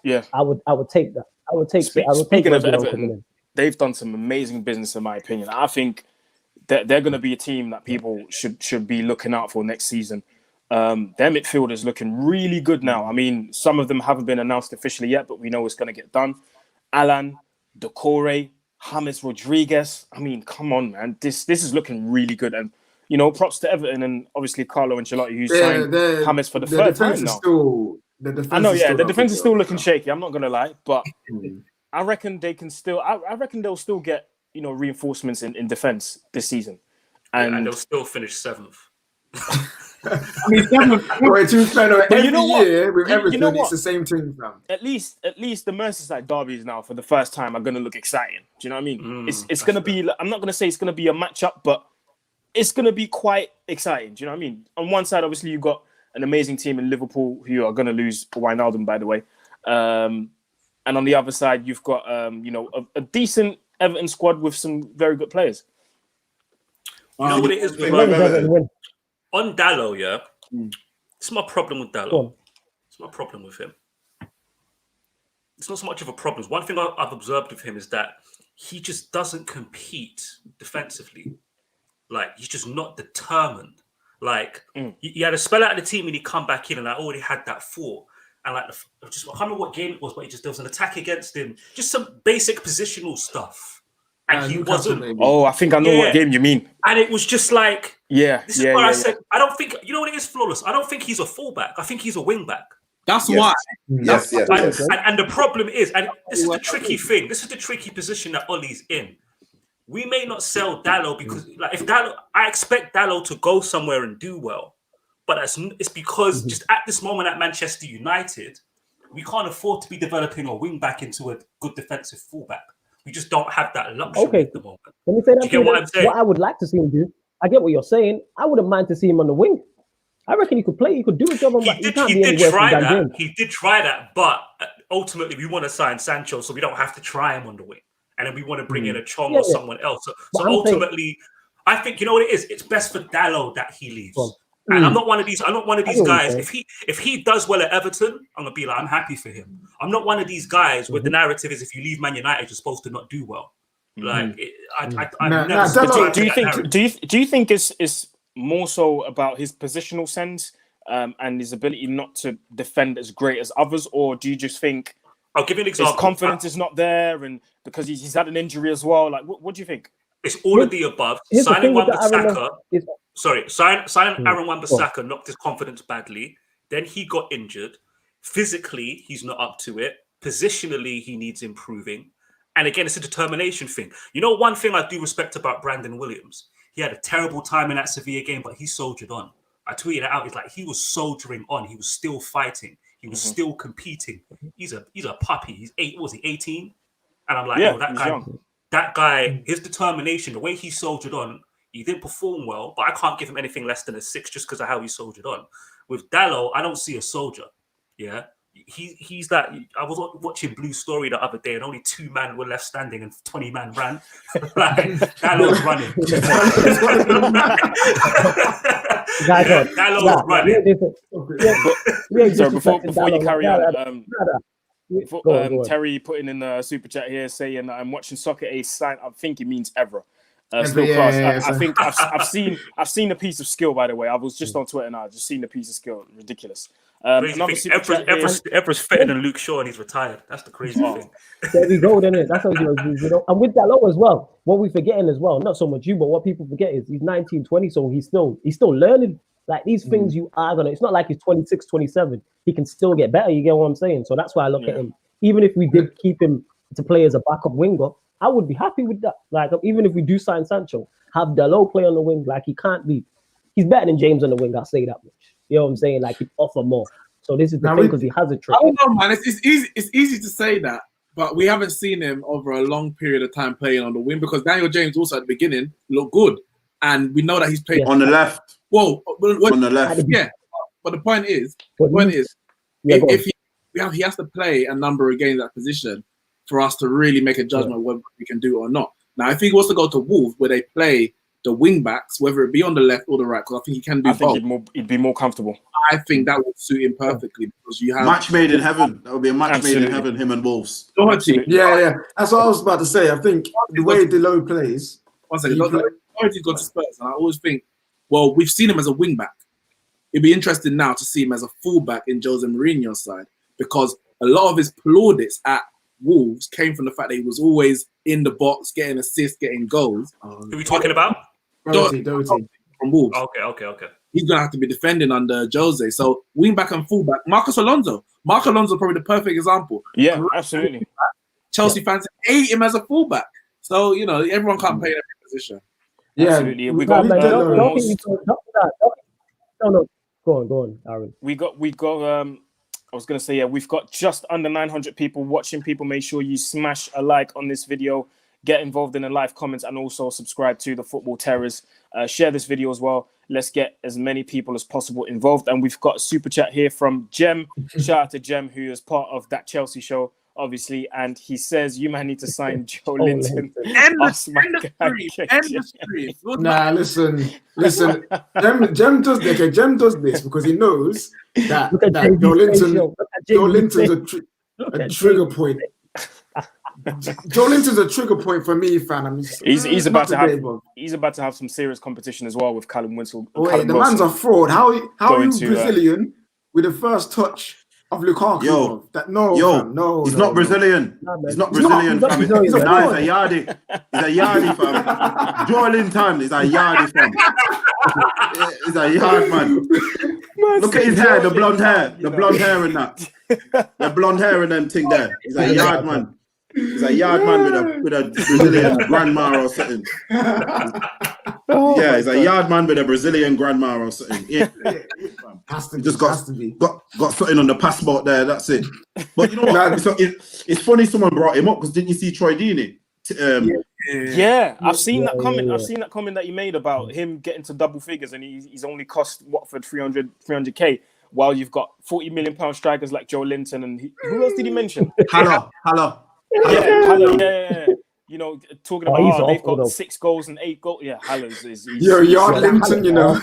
yeah, I would take that. Speaking of Everton, they've done some amazing business, in my opinion. I think they're going to be a team that people should be looking out for next season. Their midfield is looking really good now. I mean, some of them haven't been announced officially yet, but we know it's going to get done. Alan, Decore, James Rodriguez. I mean, come on, man. This is looking really good. And, props to Everton and obviously Carlo Ancelotti, who signed James for the third time now. The defense is still looking shaky. I'm not going to lie. But I reckon they can still... I reckon they'll still get, reinforcements in defense this season. And they'll still finish 7th. I mean, every year with Everton, it's the same thing, fam. At least the Merseyside derbies now for the first time are going to look exciting. Do you know what I mean? It's going to be. I'm not going to say it's going to be a matchup, but it's going to be quite exciting. Do you know what I mean? On one side, obviously, you've got an amazing team in Liverpool who are going to lose Wijnaldum, by the way. And on the other side, you've got a decent Everton squad with some very good players. You know what it is? On Dalot, yeah? It's my problem with Dalot. It's my problem with him. It's not so much of a problem. One thing I've observed with him is that he just doesn't compete defensively. Like, he's just not determined. Like, he had a spell out of the team and he come back in and I already had that thought. And like, I can't remember what game it was, but there was an attack against him. Just some basic positional stuff. And he wasn't. Maybe. Oh, I think I know what game you mean. And it was just like, this is where I said, I don't think, you know what it is, Flawless? I don't think he's a fullback. I think he's a wing back. That's why. Yes. And the problem is, and this is the tricky thing, this is the tricky position that Ollie's in. We may not sell Dalot because, like, if Dalot, I expect Dalot to go somewhere and do well, but it's because just at this moment at Manchester United, we can't afford to be developing a wing back into a good defensive fullback. We just don't have that luxury at the moment. Let me say that. Do you get what I'm saying? What I would like to see him do, I get what you're saying. I wouldn't mind to see him on the wing. I reckon he could play. He could do a job on that. He did try that. He did try that, but ultimately we want to sign Sancho, so we don't have to try him on the wing. And then we want to bring in a Chong or someone else. So ultimately, I think, you know what it is? It's best for Dalot that he leaves. And I'm not one of these guys. If he does well at Everton, I'm gonna be like, I'm happy for him. I'm not one of these guys where the narrative is if you leave Man United, you're supposed to not do well. Like, do you think it's more so about his positional sense and his ability not to defend as great as others, or do you just think I'll give you an example? His confidence is not there, and because he's had an injury as well. Like, what do you think? It's all of the above. Signing Wan-Bissaka. Signing Aaron Wan-Bissaka knocked his confidence badly. Then he got injured. Physically, he's not up to it. Positionally, he needs improving. And again, it's a determination thing. You know, one thing I do respect about Brandon Williams, he had a terrible time in that Sevilla game, but he soldiered on. I tweeted it out. It's like he was soldiering on. He was still fighting. He was still competing. He's a puppy. He's 18? And I'm like, that guy, his determination, the way he soldiered on, he didn't perform well, but I can't give him anything less than a 6 just because of how he soldiered on. With Dalot, I don't see a soldier. Yeah. He's that. I was watching Blue Story the other day, and only 2 men were left standing, and 20 men ran. Like, Dalot's running. Dalot's running. So before you carry on, Terry putting in the super chat here saying I'm watching Soccer Ace sign. I think it means Evra. Still class. I think I've seen a piece of skill. By the way, I was just on Twitter now. I've just seen a piece of skill. Ridiculous. Evra's fitter than Luke Shaw, and he's retired. That's the crazy thing. There we go. Then that's how you know. And with Dalot as well, what we're forgetting as well, not so much you, but what people forget is he's 19, 20, so he's still learning. Like, these things you are gonna. It's not like he's 26, 27. He can still get better. You get what I'm saying? So that's why I look at him. Even if we did keep him to play as a backup winger, I would be happy with that. Like, even if we do sign Sancho, have Dalot play on the wing. Like, he's better than James on the wing. I'll say that much. You know what I'm saying? Like, he'd offer more. So this is the thing, because he has a trick. I don't know, man. It's easy to say that, but we haven't seen him over a long period of time playing on the wing, because Daniel James also at the beginning looked good, and we know that he's played on the left. Whoa, on the left. Yeah, but the point is, if he has to play a number of games at that position for us to really make a judgment whether we can do it or not. Now, if he wants to go to Wolves, where they play the wing backs, whether it be on the left or the right, because I think he can do both. He'd be more comfortable. I think that would suit him perfectly, because you have match made in heaven. That would be a match made in heaven. Him and Wolves. Yeah. That's what I was about to say. I think the way Dalot plays. One second. He's got to Spurs, and I always think, well, we've seen him as a wing back. It'd be interesting now to see him as a fullback in Jose Mourinho's side, because a lot of his plaudits at Wolves came from the fact that he was always in the box, getting assists, getting goals. Who are we talking about? Doherty. From Wolves. Okay. He's going to have to be defending under Jose. So, wing back and fullback. Marcos Alonso. Probably the perfect example. Yeah, absolutely. Chelsea fans hate him as a fullback. So, you know, everyone can't play in every position. Yeah, absolutely. We got no. Go on, Aaron. We got. I was gonna say, we've got just under 900 people watching. People, make sure you smash a like on this video. get involved in the live comments and also subscribe to the Football Terrace. Share this video as well. Let's get as many people as possible involved. And we've got a super chat here from Jem. Shout out to Jem, who is part of that Chelsea show, obviously. And he says, you man need to sign Joe Linton. End the stream. Nah, listen. Jem does this because he knows that Joe Linton's a trigger point. Joe Linton's a trigger point for me, fam. He's about to have some serious competition as well with Callum Winslow. Wait, the man's a fraud. How are you Brazilian with the first touch of Lukaku? He's not Brazilian. He's not Brazilian, fam. He's a yardie. He's a yardie, fam. Joe Linton is a yardie, fam. He's a yard man. Look at his hair, the blonde hair and that. The blonde hair and them thing there. He's a yard man. He's a yard man with a Brazilian grandma or something. He's a yard man with a Brazilian grandma or something. Yeah. Got something on the passport there. That's it. But you know what? It's funny someone brought him up because didn't you see Troy Deeney? I've seen that comment. I've seen that comment that he made about him getting to double figures and he's only cost Watford 300k. While you've got £40 million strikers like Joe Linton and who else did he mention? Hello. Yeah. You know, talking about they've got 6 goals and 8 goals. Yeah, Hallows is. Yard Linton, you know.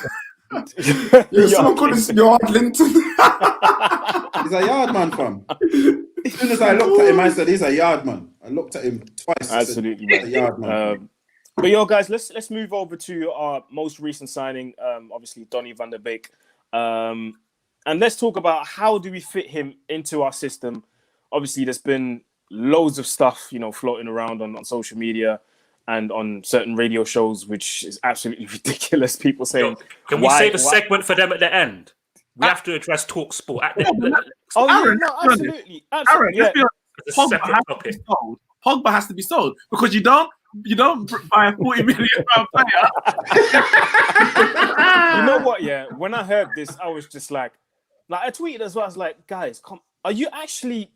Someone called him Yard Linton. He's a yard man, fam. As soon as I looked at him, I said he's a yard man. I looked at him twice. Absolutely, man. A yard man. But yo, guys, let's move over to our most recent signing. Obviously, Donny van der Beek. And let's talk about how do we fit him into our system. Obviously, there's been loads of stuff, you know, floating around on social media and on certain radio shows, which is absolutely ridiculous. People saying, "Can we save a segment for them at the end? We have to address Talk Sport at the end." Absolutely. Pogba has to be sold because you don't buy a £40 million player. You know what? Yeah, when I heard this, I was just like I tweeted as well. I was like, guys, are you actually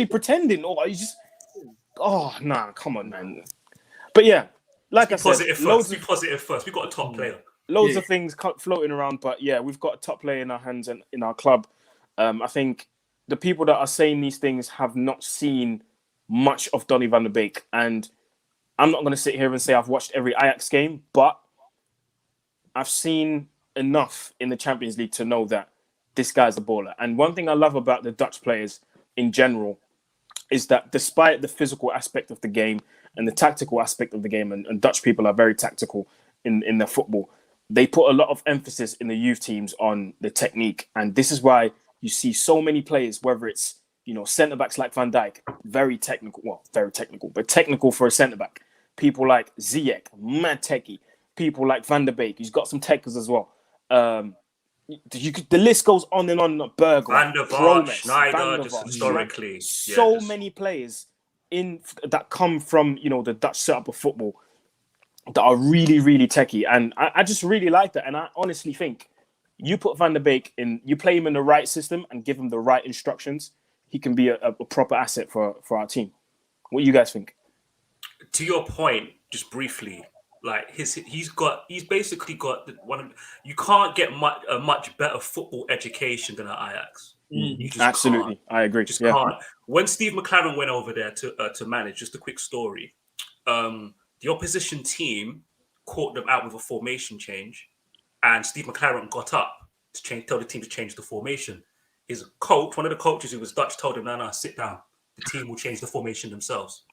pretending, or are you just? Oh nah, come on, man. But yeah, like I said, be positive first. We've got a top player. Loads of things floating around, but yeah, we've got a top player in our hands and in our club. I think the people that are saying these things have not seen much of Donny van der Beek, and I'm not going to sit here and say I've watched every Ajax game, but I've seen enough in the Champions League to know that this guy's a baller. And one thing I love about the Dutch players in general is that despite the physical aspect of the game and the tactical aspect of the game, and Dutch people are very tactical in their football, they put a lot of emphasis in the youth teams on the technique. And this is why you see so many players, whether it's, you know, centre-backs like Van Dijk, very technical for a centre-back. People like Ziyech, mad techie. People like Van der Beek, he's got some techers as well. The list goes on and on. Berger, Van der Vaart, Schneider, just historically. So many players that come from, you know, the Dutch setup of football that are really, really techie. And I just really like that. And I honestly think you put Van der Beek in, you play him in the right system and give him the right instructions, he can be a proper asset for our team. What do you guys think? To your point, just briefly, like he's basically got you can't get a much better football education than at Ajax. You just absolutely can't. I agree. Just can't. When Steve McLaren went over there to manage, just a quick story. The opposition team caught them out with a formation change, and Steve McLaren got up to tell the team to change the formation. His coach, one of the coaches who was Dutch, told him, "No, sit down. The team will change the formation themselves."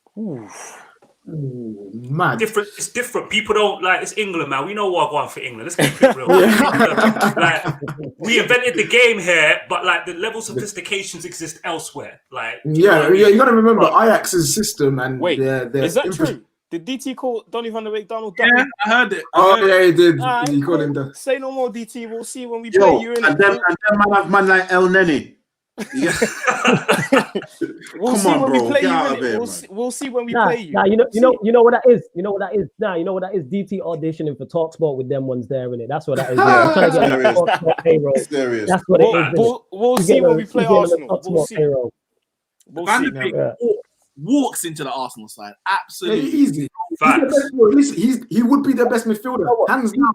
Mad. It's different. People don't like. It's England, man. We know what I want for England. Let's keep it real. Like, we invented the game here, but like the level of sophistications exist elsewhere. Like, you got to remember Ajax's system and wait, is that true? Did DT call Donny van der Beek Donald Duck? Yeah, I heard it. Yeah, he did. He called him that. Say no more, DT. We'll see when we play you in and then man like El Neni. Yeah. We'll see when we play you. We'll see when we play you. You know what that is. You know what that is. You know what that is. DT auditioning for TalkSport with them ones there in it. That's what that is. Trying to get TalkSport payroll. Serious. That's what it is. We'll see when we play Arsenal. We'll see. walks into the Arsenal side. Yeah, Absolutely easy. Facts. He would be their best midfielder, hands down.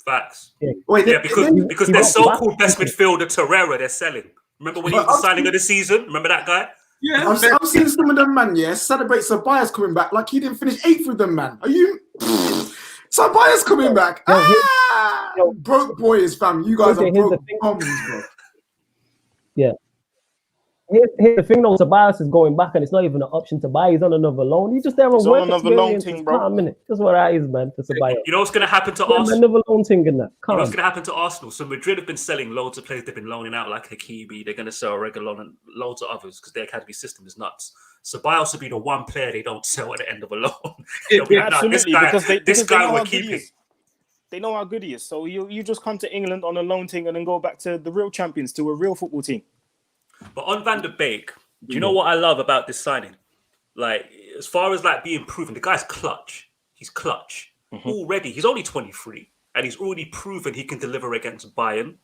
Facts. Wait, Yeah, because he their won't so-called back. best midfielder, Torreira, they're selling. Remember when he was the signing of the season? Remember that guy? Yeah, I've seen some of them, man, celebrate Sabias coming back like he didn't finish 8th with them, man. Are you... Sabias coming back. Broke boys, fam. You guys are broke bombs, bro. Yeah. Here's the thing though, Tobias is going back and it's not even an option to buy. He's on another loan. He's just there on work experience. Calm minute. That's what that is, man, for Tobias. You know what's going to happen to Arsenal? Another loan thing in that. You know what's going to happen to Arsenal? So Madrid have been selling loads of players they've been loaning out, like Hakimi. They're going to sell Reguilon and loads of others because their academy system is nuts. So Bios will be the one player they don't sell at the end of a loan. Absolutely, this guy we're keeping. They know how good he is. So you just come to England on a loan thing and then go back to the real champions, to a real football team. But on Van der Beek, do you know what I love about this signing? Like, as far as like being proven, the guy's clutch. He's clutch. Already, he's only 23, and he's already proven he can deliver against Bayern,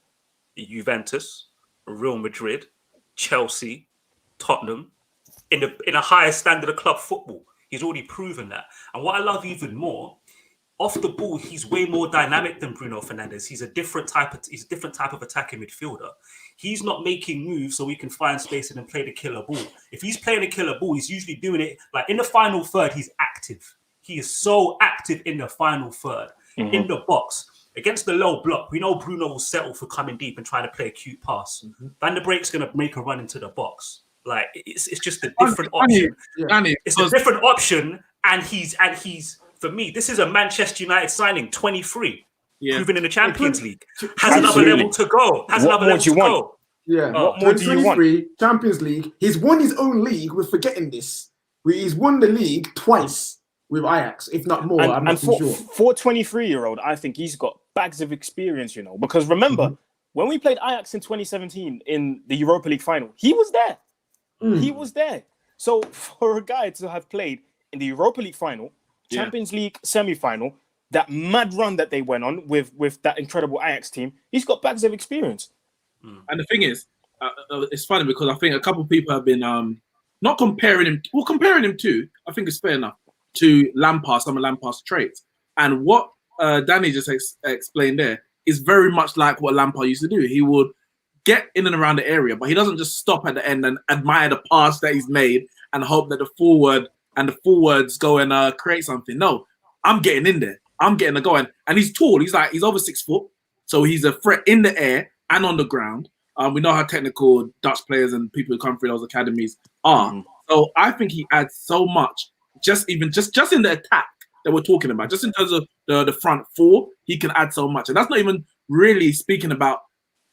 Juventus, Real Madrid, Chelsea, Tottenham, in a higher standard of club football. He's already proven that. And what I love even more, off the ball, he's way more dynamic than Bruno Fernandes. He's a different type of attacking midfielder. He's not making moves so we can find space and play the killer ball. If he's playing a killer ball, he's usually doing it like in the final third. He's active. He is so active in the final third, in the box against the low block. We know Bruno will settle for coming deep and trying to play a cute pass. Van der Beek's going to make a run into the box. Like it's just a different option. It's a different option, and he's. For me, this is a Manchester United signing, 23, proven in the Champions League. Has another level to go. Yeah. What more do you want? Champions League. He's won his own league. We're forgetting this. He's won the league twice with Ajax, if not more. I'm not sure. For a 23-year-old, I think he's got bags of experience, you know. Because remember, when we played Ajax in 2017 in the Europa League final, he was there. He was there. So for a guy to have played in the Europa League final, Champions League semi-final, that mad run that they went on with that incredible Ajax team, he's got bags of experience. And the thing is, it's funny because I think a couple of people have been not comparing him, well, comparing him to, I think it's fair enough, to Lampard, some of Lampard's traits. And what Danny just explained there is very much like what Lampard used to do. He would get in and around the area, but he doesn't just stop at the end and admire the pass that he's made and hope that the forwards go and create something. No, I'm getting in there. I'm getting a going. And he's tall. He's over 6 foot. So he's a threat in the air and on the ground. We know how technical Dutch players and people who come through those academies are. So I think he adds so much, just in the attack that we're talking about, just in terms of the front four, he can add so much. And that's not even really speaking about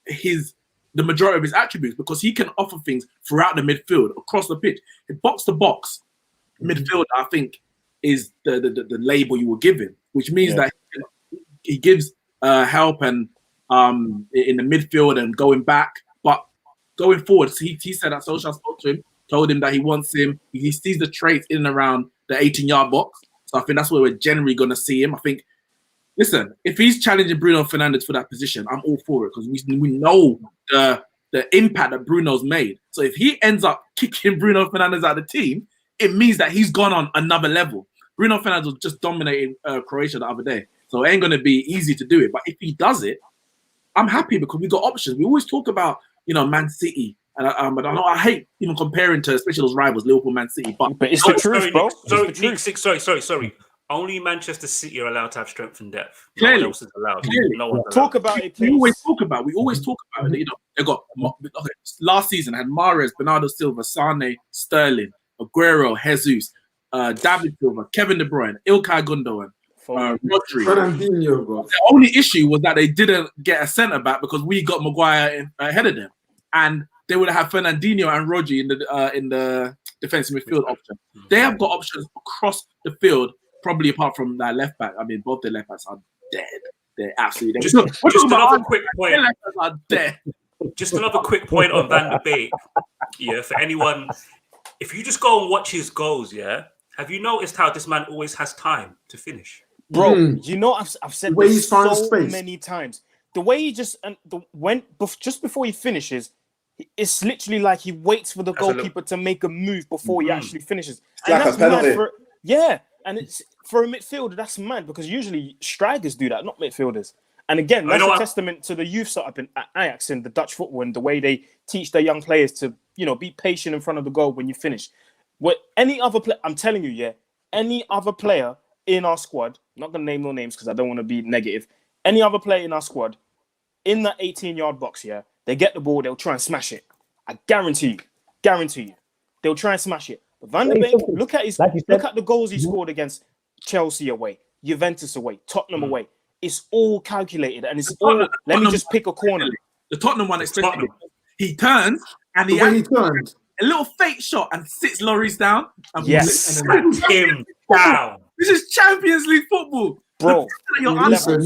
the majority of his attributes, because he can offer things throughout the midfield, across the pitch. Box to box midfield, I think, is the label you were given, which means that he gives help and in the midfield and going back. But going forward, he said that Solskjaer spoke to him, told him that he wants him. He sees the traits in and around the 18-yard box. So I think that's where we're generally going to see him. I think, listen, if he's challenging Bruno Fernandes for that position, I'm all for it, because we know the impact that Bruno's made. So if he ends up kicking Bruno Fernandes out of the team, it means that he's gone on another level. Bruno Fernandes was just dominating Croatia the other day. So it ain't going to be easy to do it. But if he does it, I'm happy, because we've got options. We always talk about, Man City. And I hate even comparing to, especially those rivals, Liverpool, Man City. But it's the truth, bro. Sorry. Only Manchester City are allowed to have strength and depth. Clearly. No one else is allowed. No one Talk about it, please. We always talk about it. They got last season had Mahrez, Bernardo Silva, Sane, Sterling, Aguero, Jesus, David Silva, Kevin De Bruyne, Ilkay Gundogan, Rodri. Fernandinho, bro. The only issue was that they didn't get a centre back because we got Maguire ahead of them, and they would have Fernandinho and Rodri in the defensive midfield option. They have got options across the field, probably apart from that left back. I mean, both the left backs are dead. They're absolutely dead. Just another quick point. Their left backs are dead. Just another quick point on Van der Beek. Yeah, for anyone, if you just go and watch his goals, have you noticed how this man always has time to finish? Bro, I've said this so many times. The way he just just before he finishes, it's literally like he waits for the That's a goalkeeper to make a move before he actually finishes. Like And a that's mad penalty. for and it's for a midfielder. That's mad because usually strikers do that, not midfielders. And again, that's a testament to the youth setup in Ajax and the Dutch football and the way they teach their young players to, be patient in front of the goal when you finish. What any other player, I'm telling you, any other player in our squad, I'm not gonna name no names because I don't want to be negative. Any other player in our squad, in that 18-yard box, they get the ball, they'll try and smash it. I guarantee you, they'll try and smash it. But Van der Beek, look at the goals he scored against Chelsea away, Juventus away, Tottenham away. It's all calculated and it's all. Let me just pick a corner. The Tottenham one, especially. He turns and he turned a little fake shot and sits Lloris down. And yes, him down. This is Champions League football, bro. Listen,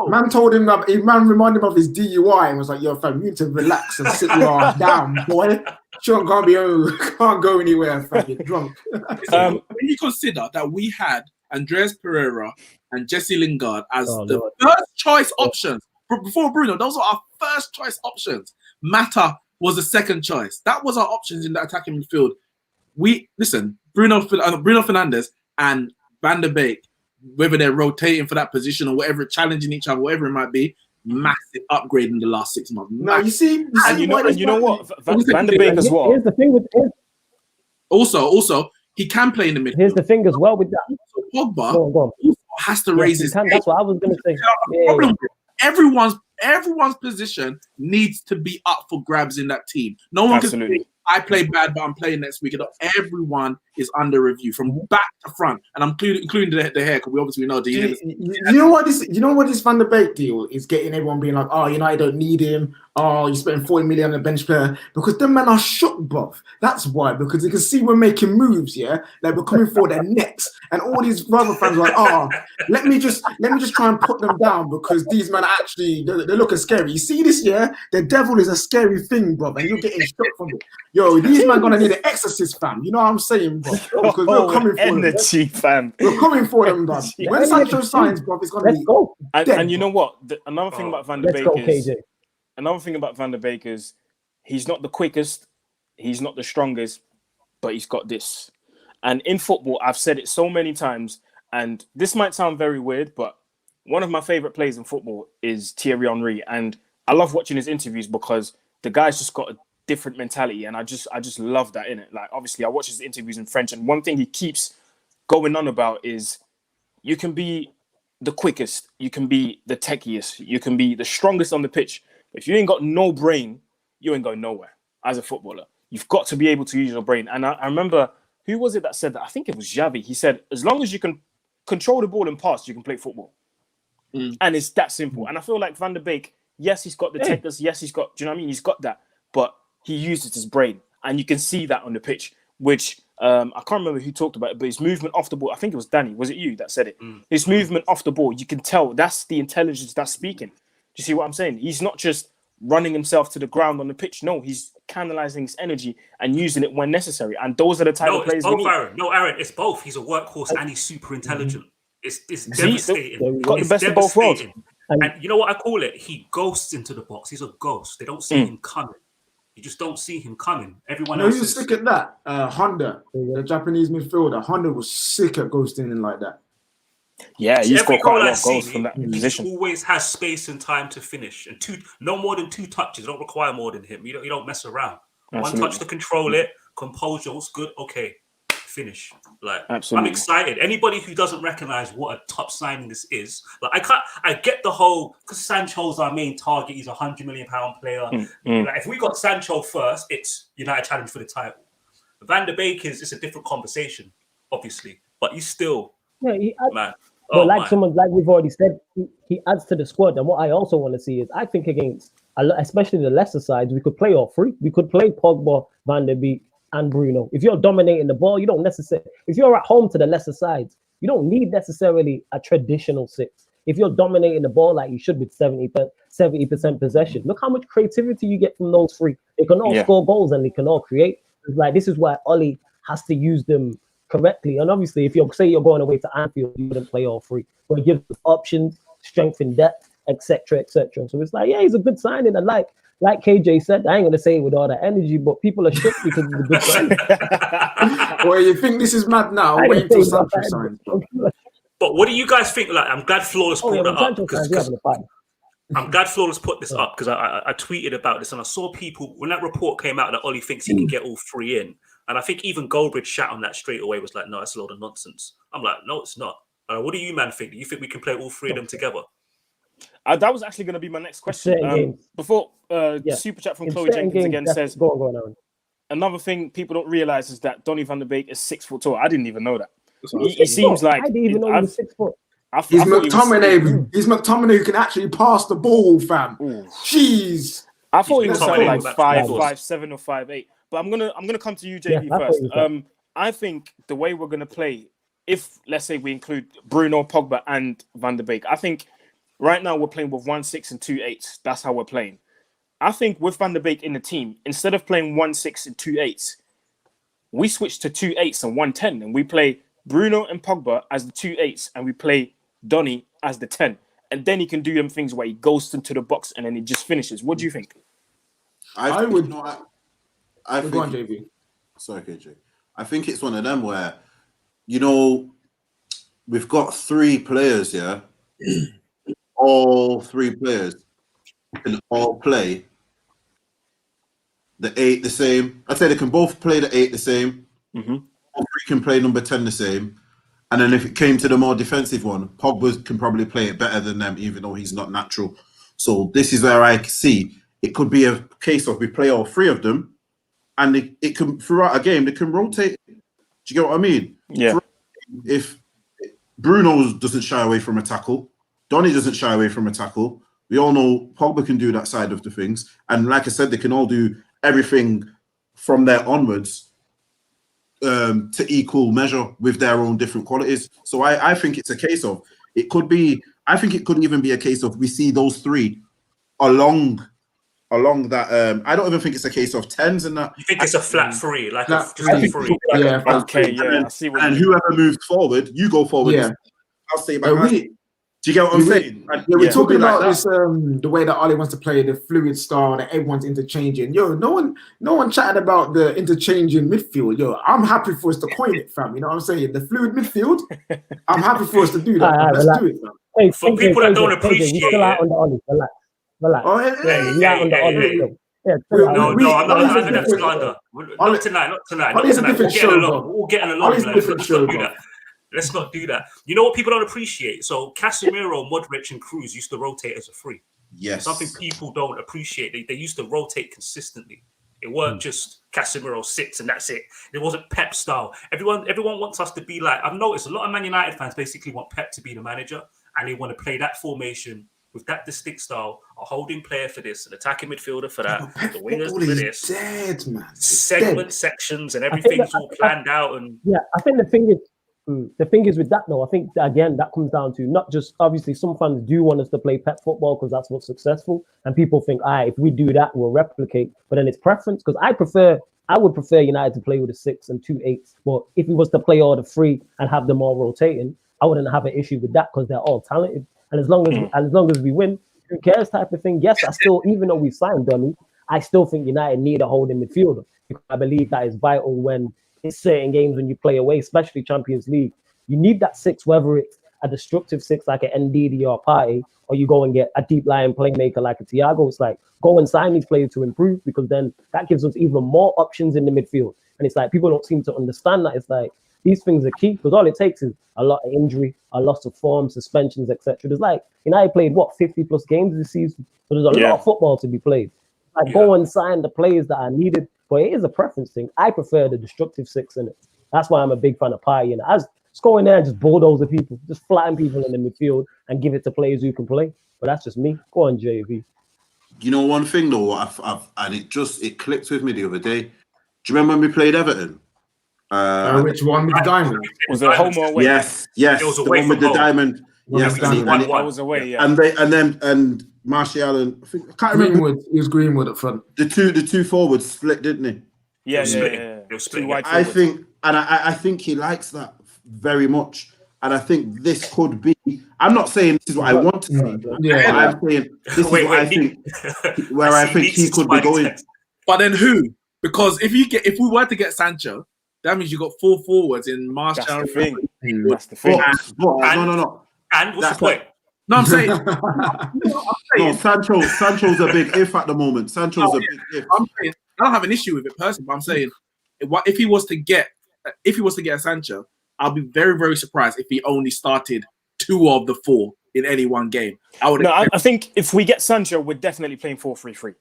man told him that. Man reminded him of his DUI and was like, "Yo, fam, you need to relax and sit your ass down, boy. Sure, can't go anywhere, fam. You're drunk." When you consider that we had Andreas Pereira and Jesse Lingard as first choice options before Bruno, those were our first choice options. Mata was the second choice. That was our options in the attacking midfield. Bruno Fernandes and Van der Beek, whether they're rotating for that position or whatever, challenging each other, whatever it might be, massive upgrade in the last 6 months. No, you know what? Van der Beek as well. Here's the thing with Also, he can play in the midfield. Here's the thing as well with that. So Pogba Go on. has to raise his. That's what I was going to say. Problem. Everyone's position needs to be up for grabs in that team. No one can say, I play bad, but I'm playing next week. Everyone is under review from back to front, and I'm including the hair because we obviously know. You know what this Van der Beek deal is getting everyone being like, "Oh, United don't need him. Oh, you're spending 40 million on a bench player," because them men are shook, bruv. That's why, because they can see we're making moves, like we're coming for their necks, and all these brother fans are like, "Oh, let me just try and put them down because these men are actually they're looking scary." You see this, the devil is a scary thing, bruv, and you're getting shook from it. Yo, these men gonna need an exorcist, fam. You know what I'm saying, bro? Because we're coming for energy, them. Fam. We're coming for them, bro. When Sancho signs, bro, it's gonna be dead. And you know what? Another thing about Van der Beek is he's not the quickest, he's not the strongest, but he's got this. And in football, I've said it so many times, and this might sound very weird, but one of my favorite players in football is Thierry Henry, and I love watching his interviews because the guy's just got a different mentality, and I just love that in it. Like, obviously I watch his interviews in French, and one thing he keeps going on about is you can be the quickest, you can be the techiest, you can be the strongest on the pitch. If you ain't got no brain, you ain't going nowhere as a footballer. You've got to be able to use your brain. And I remember, who was it that said that? I think it was Xavi. He said, as long as you can control the ball and pass, you can play football. And it's that simple. And I feel like Van der Beek, yes, he's got the technique. Yes, he's got, do you know what I mean? He's got that. But he uses his brain. And you can see that on the pitch, which I can't remember who talked about it, but his movement off the ball, I think it was Donny. Was it you that said it? His movement off the ball, you can tell that's the intelligence that's speaking. Do you see what I'm saying? He's not just running himself to the ground on the pitch. No, he's canalizing his energy and using it when necessary. And those are the type of players we need. Aaron, it's both. He's a workhorse and he's super intelligent. It's devastating. Got the best of both worlds. And you know what I call it? He ghosts into the box. He's a ghost. They don't see him coming. You just don't see him coming. Everyone else is sick at that. Honda, the Japanese midfielder. Honda was sick at ghosting in like that. Yeah, he's got quite a lot of goals from that position. He always has space and time to finish, and no more than 2 touches. Don't require more than him. You don't mess around. Absolutely. 1 touch to control it. Composure, what's good? Okay, finish. Like, absolutely. I'm excited. Anybody who doesn't recognize what a top signing this is, like, I get the whole, because Sancho's our main target. He's £100 million player. Like, if we got Sancho first, it's United challenge for the title. Van der Beek it's a different conversation, obviously, but he's still man. But like we've already said, he adds to the squad. And what I also want to see is, I think against, especially the lesser sides, we could play all 3. We could play Pogba, Van der Beek, and Bruno. If you're dominating the ball, you don't necessarily. If you're at home to the lesser sides, you don't need necessarily a traditional 6. If you're dominating the ball like you should with 70% possession, look how much creativity you get from those 3. They can all score goals and they can all create. It's like, this is why Oli has to use them correctly. And obviously, if you're going away to Anfield, you wouldn't play all 3. But it gives us options, strength in depth, etc., etc. So it's like, he's a good signing. And like like KJ said, I ain't gonna say it with all that energy, but people are shook because of the good signs. Well, you think this is mad now? I Wait didn't say until about Sancho that. signs. But what do you guys think? Like, I'm glad Flawless Oh yeah, brought when that up Sancho signs, we because having a party. I'm glad Flawless put this up because I tweeted about this and I saw people when that report came out that Ollie thinks he can get all three in, and I think even Goldbridge shat on that straight away, was like, no, it's a load of nonsense. I'm like, no, it's not. What do you man think? Do you think we can play all three of them together? That was actually going to be my next question. Before super chat from In Chloe certain Jenkins games, again that's says, go on. another thing people don't realize is that Donny van der Beek is 6 foot tall. I didn't even know that. He seems like I didn't even know he was 6 foot. He's McTominay. He's McTominay who can actually pass the ball, fam. Ooh. Jeez. I thought he was McTominay like about 5'7" or 5'8". But I'm gonna come to you, JB, Yeah, first. I think the way we're gonna play, if let's say we include Bruno, Pogba, and Van der Beek, I think right now we're playing with 1-6 and 2-8s. That's how we're playing. I think with Van der Beek in the team, instead of playing 1-6 and 2-8s, we switch to 2-8s and 1-10, and we play Bruno and Pogba as the 2-8s, and we play Donny as the 10. And then he can do them things where he goes into the box and then he just finishes. What do you think? I would. Go on, JB. Sorry, KJ. I think it's one of them where, we've got three players, yeah? All three players can all play the 8 the same. I'd say they can both play the 8 the same. Mm-hmm. All three can play number 10 the same. And then if it came to the more defensive one, Pogba can probably play it better than them, even though he's not natural. So this is where I see it could be a case of we play all three of them, and it can, throughout a game, they can rotate. Do you get what I mean? Yeah. If Bruno doesn't shy away from a tackle, Donny doesn't shy away from a tackle, we all know Pogba can do that side of the things. And like I said, they can all do everything from there onwards to equal measure with their own different qualities. So I think it's a case of, I think it could even be a case of we see those three along that. I don't even think it's a case of 10s and that. You think it's a flat three, like Flat a three? Yeah. Okay, yeah. I see what And you mean. whoever moves forward, you go forward. Yeah. I'll stay back. Do you get what I'm saying? We're talking about this, the way that Ollie wants to play, the fluid style that everyone's interchanging. Yo, no one chatted about the interchanging midfield. Yo, I'm happy for us to coin it, fam. You know what I'm saying? The fluid midfield. I'm happy for us to do that. Let's do it, fam. Hey, For people that don't appreciate you still out on the Ollie. Relax. Oh, No, I'm not having that slander. Not tonight. We'll get along. Let's not do that. You know what people don't appreciate? So Casemiro, Modric, and Cruz used to rotate as a free. Yes. Something people don't appreciate. They used to rotate consistently. It weren't just Casemiro sits and that's it. It wasn't Pep style. Everyone wants us to be like, I've noticed a lot of Man United fans basically want Pep to be the manager, and they want to play that formation with that distinct style, a holding player for this, an attacking midfielder for that, the wingers for this, dead, man. segment sections, and everything's all planned out. And yeah, I think the thing is with that though, I think again that comes down to not just obviously some fans do want us to play pep football because that's what's successful, and people think, if we do that, we'll replicate. But then it's preference, because I would prefer United to play with a 6 and 2 8s. But if we was to play all the three and have them all rotating, I wouldn't have an issue with that because they're all talented. And as long as we win, who cares type of thing. Yes, I still, even though we signed Donny, I still think United need a holding midfielder. I believe that is vital when it's certain games when you play away, especially Champions League. You need that 6, whether it's a destructive 6 like an NDD or a Partey, or you go and get a deep lying playmaker like a Thiago. It's like, go and sign these players to improve, because then that gives us even more options in the midfield. And it's like, people don't seem to understand that. It's like, these things are key, because all it takes is a lot of injury, a loss of form, suspensions, etc. There's like, United played 50 plus games this season, so there's a lot of football to be played. Like, go and sign the players that are needed, but it is a preference thing. I prefer the destructive 6 in it. That's why I'm a big fan of Partey. And just go in there and just bulldoze the people, just flatten people in the midfield and give it to players who can play. But that's just me. Go on, JV. You know one thing though, and it clicked with me the other day. Do you remember when we played Everton? Which one with the diamond? Was it home or away? Yes. It was the away one with the home. diamond. Yes, I was away. Yeah. And Martial and I can't remember. Greenwood. It was Greenwood up front. The two forwards split, didn't they? Yeah. They were split. I think he likes that very much. And I think this could be. I'm not saying this is what I want to see. Yeah, I'm saying this is what I think. Where I think he could be going. But then who? Because if we were to get Sancho, that means you got 4 forwards in Martial. That's the thing. That's the thing. No. And what's the point? No, I'm saying. No, Sancho's a big if at the moment. Sancho's a big if. I'm saying I don't have an issue with it personally, but I'm saying if he was to get a Sancho, I'll be very, very surprised if he only started 2 of the 4 in any one game. I think if we get Sancho, we're definitely playing 4-3-3.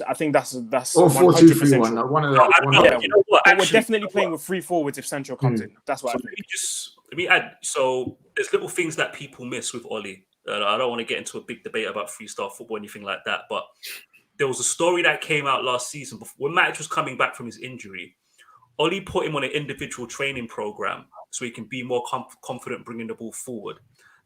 I think that's or 4-2-3-1. One of the. You know what? We're definitely playing with 3 forwards if Sancho comes in. That's what I think. Let me add. So there's little things that people miss with Oli. I don't want to get into a big debate about 3-star football or anything like that, but there was a story that came out last season when Matic was coming back from his injury. Oli put him on an individual training program so he can be more confident bringing the ball forward.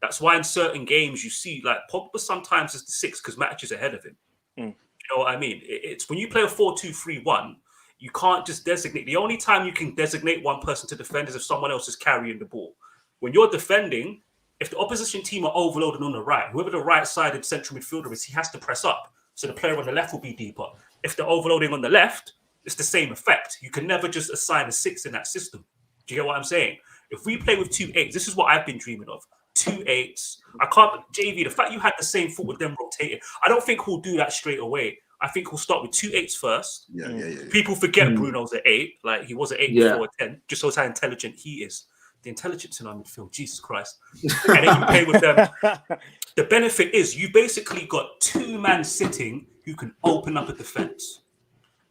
That's why in certain games you see like Pogba sometimes is the 6 because Matic is ahead of him. You know what I mean? It's when you play a 4-2-3-1, you can't just designate. The only time you can designate one person to defend is if someone else is carrying the ball. When you're defending, if the opposition team are overloaded on the right, whoever the right-sided central midfielder is, he has to press up. So the player on the left will be deeper. If they're overloading on the left, it's the same effect. You can never just assign a 6 in that system. Do you get what I'm saying? If we play with 2 8s, this is what I've been dreaming of. 2 8s. I can't, JV, the fact you had the same foot with them rotating, I don't think we'll do that straight away. I think we'll start with 2 8s first. Yeah. People forget Bruno's an 8. Like, he was an 8 before a 10. Just shows how intelligent he is. The intelligence in our midfield, Jesus Christ. And then you play with them. The benefit is you basically got 2 men sitting who can open up a defense.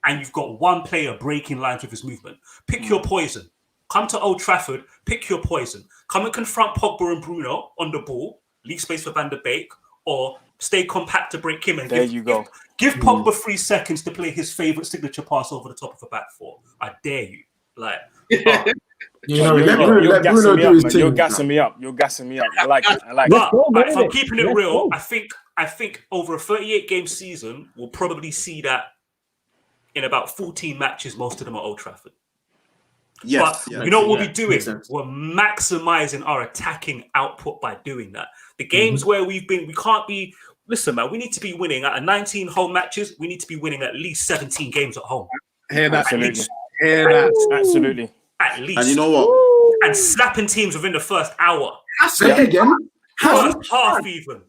And you've got 1 player breaking lines with his movement. Pick your poison. Come to Old Trafford, pick your poison. Come and confront Pogba and Bruno on the ball, leave space for Van der Beek, or stay compact to break him and give Pogba 3 seconds to play his favourite signature pass over the top of a back 4. I dare you. Like, you're gassing me up. You're gassing me up. I like it. But if I'm keeping it real, I think over a 38-game season, we'll probably see that in about 14 matches, most of them at Old Trafford. Yes, but you know what we'll be doing? We're maximizing our attacking output by doing that. The games where we can't be. Listen, man, we need to be winning out of 19 home matches. We need to be winning at least 17 games at home. Absolutely. At least. And you know what? And slapping teams within the first hour. Half even.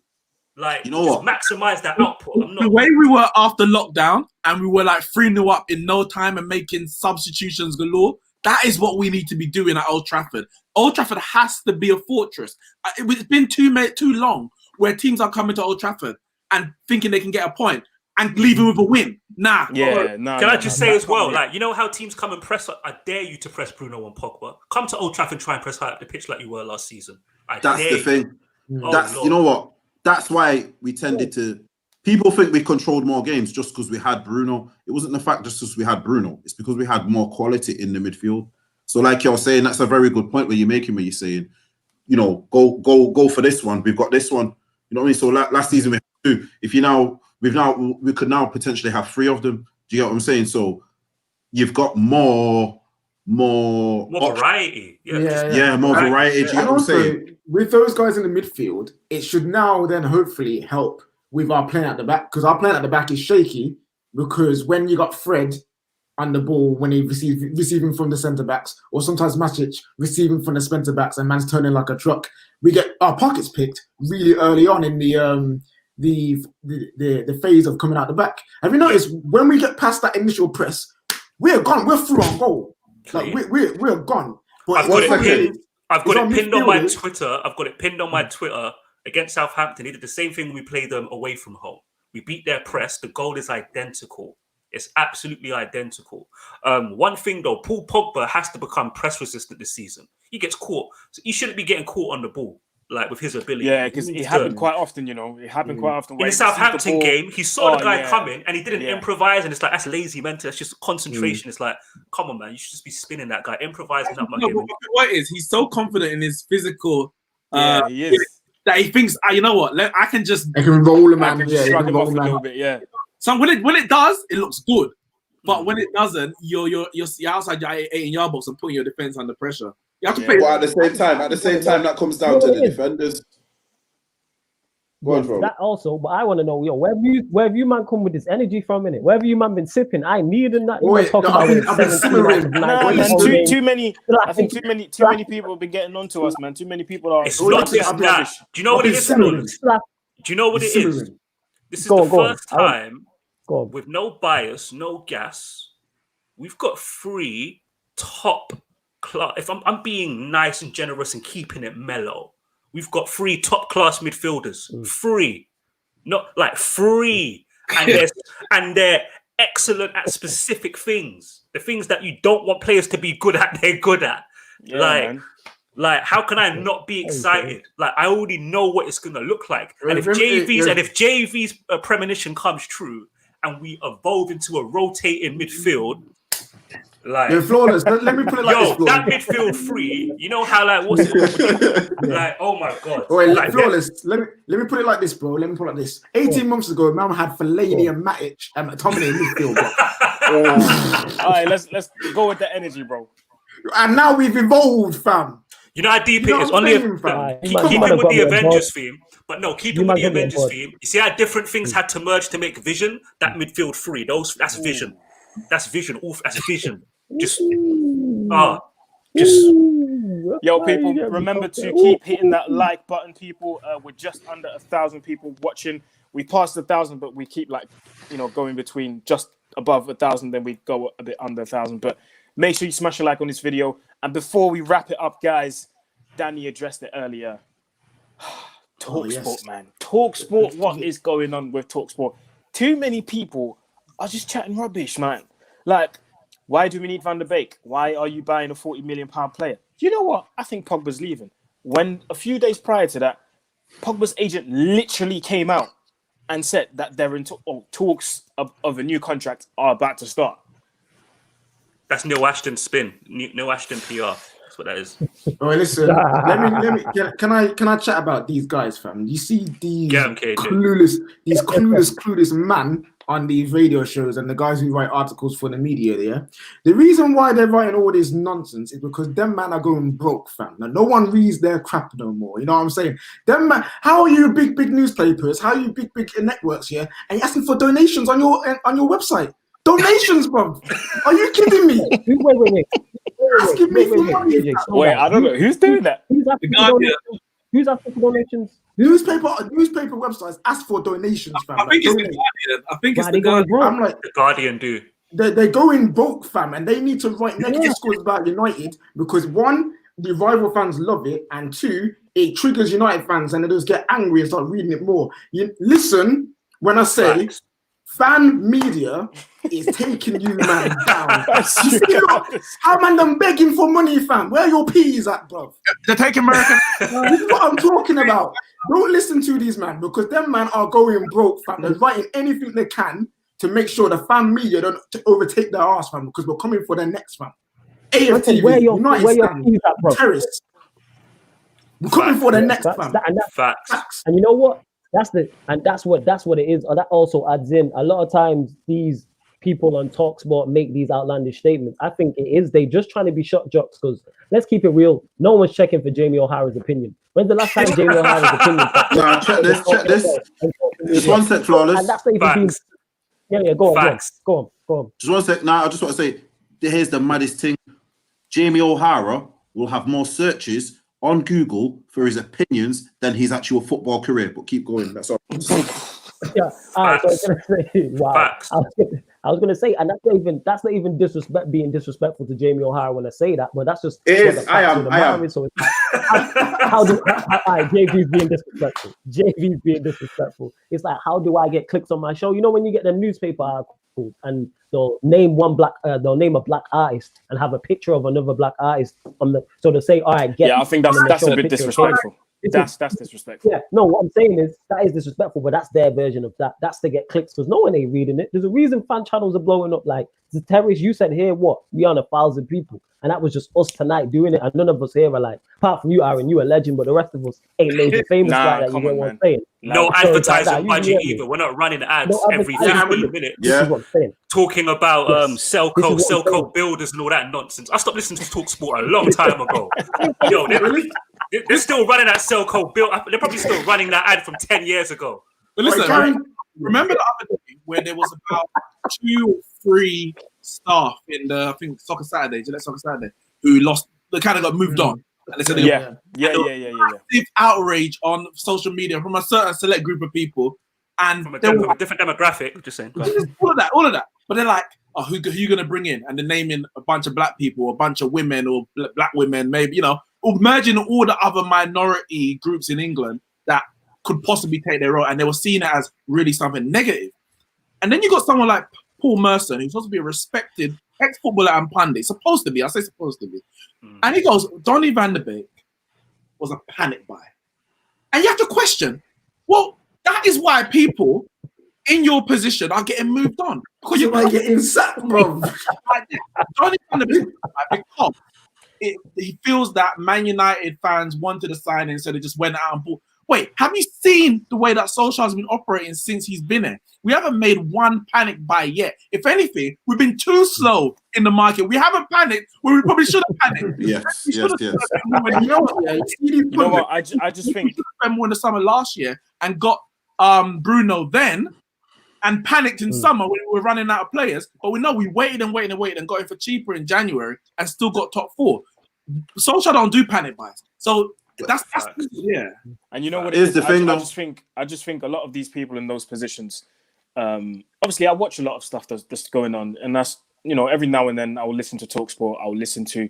Like, you know what? Maximize that output. The way we were after lockdown and we were like 3-0 up in no time and making substitutions galore. That is what we need to be doing at Old Trafford. Old Trafford has to be a fortress. It's been too long where teams are coming to Old Trafford and thinking they can get a point and leaving with a win. Nah. Can I just say as well, like, you know how teams come and press? I dare you to press Bruno and Pogba. Come to Old Trafford and try and press high up the pitch like you were last season. That's the thing. You know what? That's why we tended to. People think we controlled more games just because we had Bruno. It wasn't the fact just because we had Bruno. It's because we had more quality in the midfield. So like you're saying, that's a very good point where you're making, where you're saying, you know, go for this one. We've got this one. You know what I mean? So last season we had 2. We could now potentially have 3 of them. Do you get what I'm saying? So you've got more variety. More variety. Do you get what I'm saying? With those guys in the midfield, it should now then hopefully help with our playing at the back, because our playing at the back is shaky, because when you got Fred on the ball, when he receiving from the centre backs, or sometimes Matic receiving from the centre backs and man's turning like a truck, we get our pockets picked really early on in the phase of coming out the back. Have you noticed when we get past that initial press, we're gone, we're through on goal. Like we're gone. But I've got it pinned on my Twitter. I've got it pinned on my Twitter. Against Southampton, he did the same thing when we played them away from home. We beat their press. The goal is identical. It's absolutely identical. One thing though, Paul Pogba has to become press resistant this season. He gets caught. So he shouldn't be getting caught on the ball, like with his ability. Yeah, because it happened quite often, you know. It happened quite often. In the Southampton game, he saw the guy coming and he didn't improvise. And it's like, that's lazy mental. That's just concentration. It's like, come on, man. You should just be spinning that guy. Improvising up my game. What is? He's so confident in his physical... he is. That he thinks, you know what? I can roll him, man. Shrug him off a little bit, yeah. So when it does, it looks good. But when it doesn't, you're outside your 18-yard box and putting your defense under pressure. You have to Yeah, pay. but at the same time, that comes down to the defenders. Go on, bro. That also, but I want to know, where have you man come with this energy from, innit? Where have you man been sipping? I need that. You man talking about I've been simmering. Nah, man, too many. I think too many Slap. people have been getting onto us, man. Too many people are. It's not just that. rubbish. Do you know what it is, fellas? Do you know what it is? This is the first time with no bias, no gas. We've got 3 top class. If I'm being nice and generous and keeping it mellow, we've got 3 top class midfielders. 3, not like 3, and they're excellent at specific things. The things that you don't want players to be good at, they're good at. Yeah, Like, how can I not be excited? Like, I already know what it's gonna look like. And if JV's premonition comes true, and we evolve into a rotating midfield, like you're flawless. Let me put it like this. That midfield 3, you know how like what's it? Like, oh my god. Wait, like, flawless. Let me put it like this, bro. Let me put it like this. 18 months ago, man had Fellaini and Matic and McTominay in midfield, bro. All right, let's go with the energy, bro. And now we've evolved, fam. You know how deep it is. Only keeping with the Avengers theme, but no, keeping with the Avengers theme. You see how different things had to merge to make Vision. That midfield 3, that's Vision. That's Vision. That's Vision. Yo, people, remember to keep hitting that like button, people. We're just under 1,000 people watching. We passed 1,000, but we keep going between just above 1,000, then we go a bit under 1,000. But make sure you smash a like on this video. And before we wrap it up, guys, Danny addressed it earlier. TalkSport, man. TalkSport, what is going on with TalkSport? Too many people are just chatting rubbish, man. Like, why do we need Van der Beek? Why are you buying a £40 million player? You know what? I think Pogba's leaving. When a few days prior to that, Pogba's agent literally came out and said that they're in talks of a new contract are about to start. That's Neil Ashton's spin. Neil Ashton PR. That's what that is. Oh, listen. let me. Can I chat about these guys, fam? You see these clueless man on these radio shows and the guys who write articles for the media. Yeah, the reason why they're writing all this nonsense is because them man are going broke, fam. Now, no one reads their crap no more. You know what I'm saying? Them man, how are you big newspapers? How are you big networks? Yeah, and you're asking for donations on your website. Donations, bro. Are you kidding me? Wait. Asking me for money. Wait, I don't know. Who's doing that? Who's asking for donations? Newspaper websites ask for donations, fam. I think it's the Guardian. I think it's the Guardian. I'm like, the Guardian do. They're going broke, fam, and they need to write negative scores about United because 1, the rival fans love it, and 2, it triggers United fans and they just get angry and start reading it more. Listen when I say fan media is taking you man down. How man them begging for money, fam? Where are your peas at, bro? They're taking American. This is what I'm talking about. Don't listen to these man because them man are going broke, fam. They're writing anything they can to make sure the fan media don't overtake their ass, fam, because we're coming for their next, fam. AFTV, United Terrace. We're coming for the next, fam. Facts. And you know what? That's what it is. Or that also adds in a lot of times these people on TalkSport make these outlandish statements. I think it is they just trying to be shock jocks because let's keep it real. No one's checking for Jamie O'Hara's opinion. When's the last time Jamie O'Hara's opinion? Nah, check this. Just one sec, flawless. And that's not even being... Go on. Just one sec. Now, I just want to say, here's the maddest thing. Jamie O'Hara will have more searches on Google for his opinions than his actual football career. But keep going. That's all. Yeah. So I was gonna say, wow. Facts. I was gonna say, and that's not even being disrespectful to Jamie O'Hara when I say that, but that's just it is. I am. So it's like, JV's being disrespectful. JV's being disrespectful. It's like, how do I get clicks on my show? You know, when you get the newspaper articles and they'll name they'll name a black artist and have a picture of another black artist on the, so to say, all right, I think that's a bit disrespectful. That's disrespectful. Yeah, no, what I'm saying is that is disrespectful, but that's their version of that. That's to get clicks because no one ain't reading it. There's a reason fan channels are blowing up. Like the Terrace, you said here, what? We on 1,000 people. And that was just us tonight doing it. And none of us here are like, apart from you, Aaron, you a legend, but the rest of us ain't major famous like that. You get what I'm saying? No So advertising budget either. We're not running ads every 15 minutes. This is what I'm saying. Talking about Selco builders and all that nonsense. I stopped listening to Talk Sport a long time ago. Yo, they're still running that Selco build. They're probably still running that ad from 10 years ago. But listen, remember the other day where there was about 2 or 3 staff in the, I think, Soccer Saturday, Gillette Soccer Saturday, who lost, they kind of got moved on. And they said massive outrage on social media from a certain select group of people. And from a different demographic, just saying. All of that. But they're like, oh, who you going to bring in? And they're naming a bunch of black people, or a bunch of women, or black women, maybe, you know, or merging all the other minority groups in England that could possibly take their role. And they were seeing it as really something negative. And then you got someone like Paul Merson, who's supposed to be a respected ex-footballer and pundit, supposed to be. And he goes, Donny van de Beek was a panic buy. And you have to question, well, that is why people in your position are getting moved on. Because you're not getting sacked, bro. Donny van de Beek, because he feels that Man United fans wanted to sign him, so they just went out and bought. Wait, have you seen the way that Solskjaer has been operating since he's been here? We haven't made one panic buy yet. If anything, we've been too slow in the market. We haven't panicked when we probably should have panicked. Yes. You know what? I just think spent more in the summer last year and got Bruno then and panicked in summer when we were running out of players. But we know we waited and got him for cheaper in January and still got top 4. Solskjaer don't do panic buys. So that's yeah. And you know what it is? I just think a lot of these people in those positions. Obviously, I watch a lot of stuff that's going on, and that's, you know, every now and then I will listen to TalkSport. I will listen to.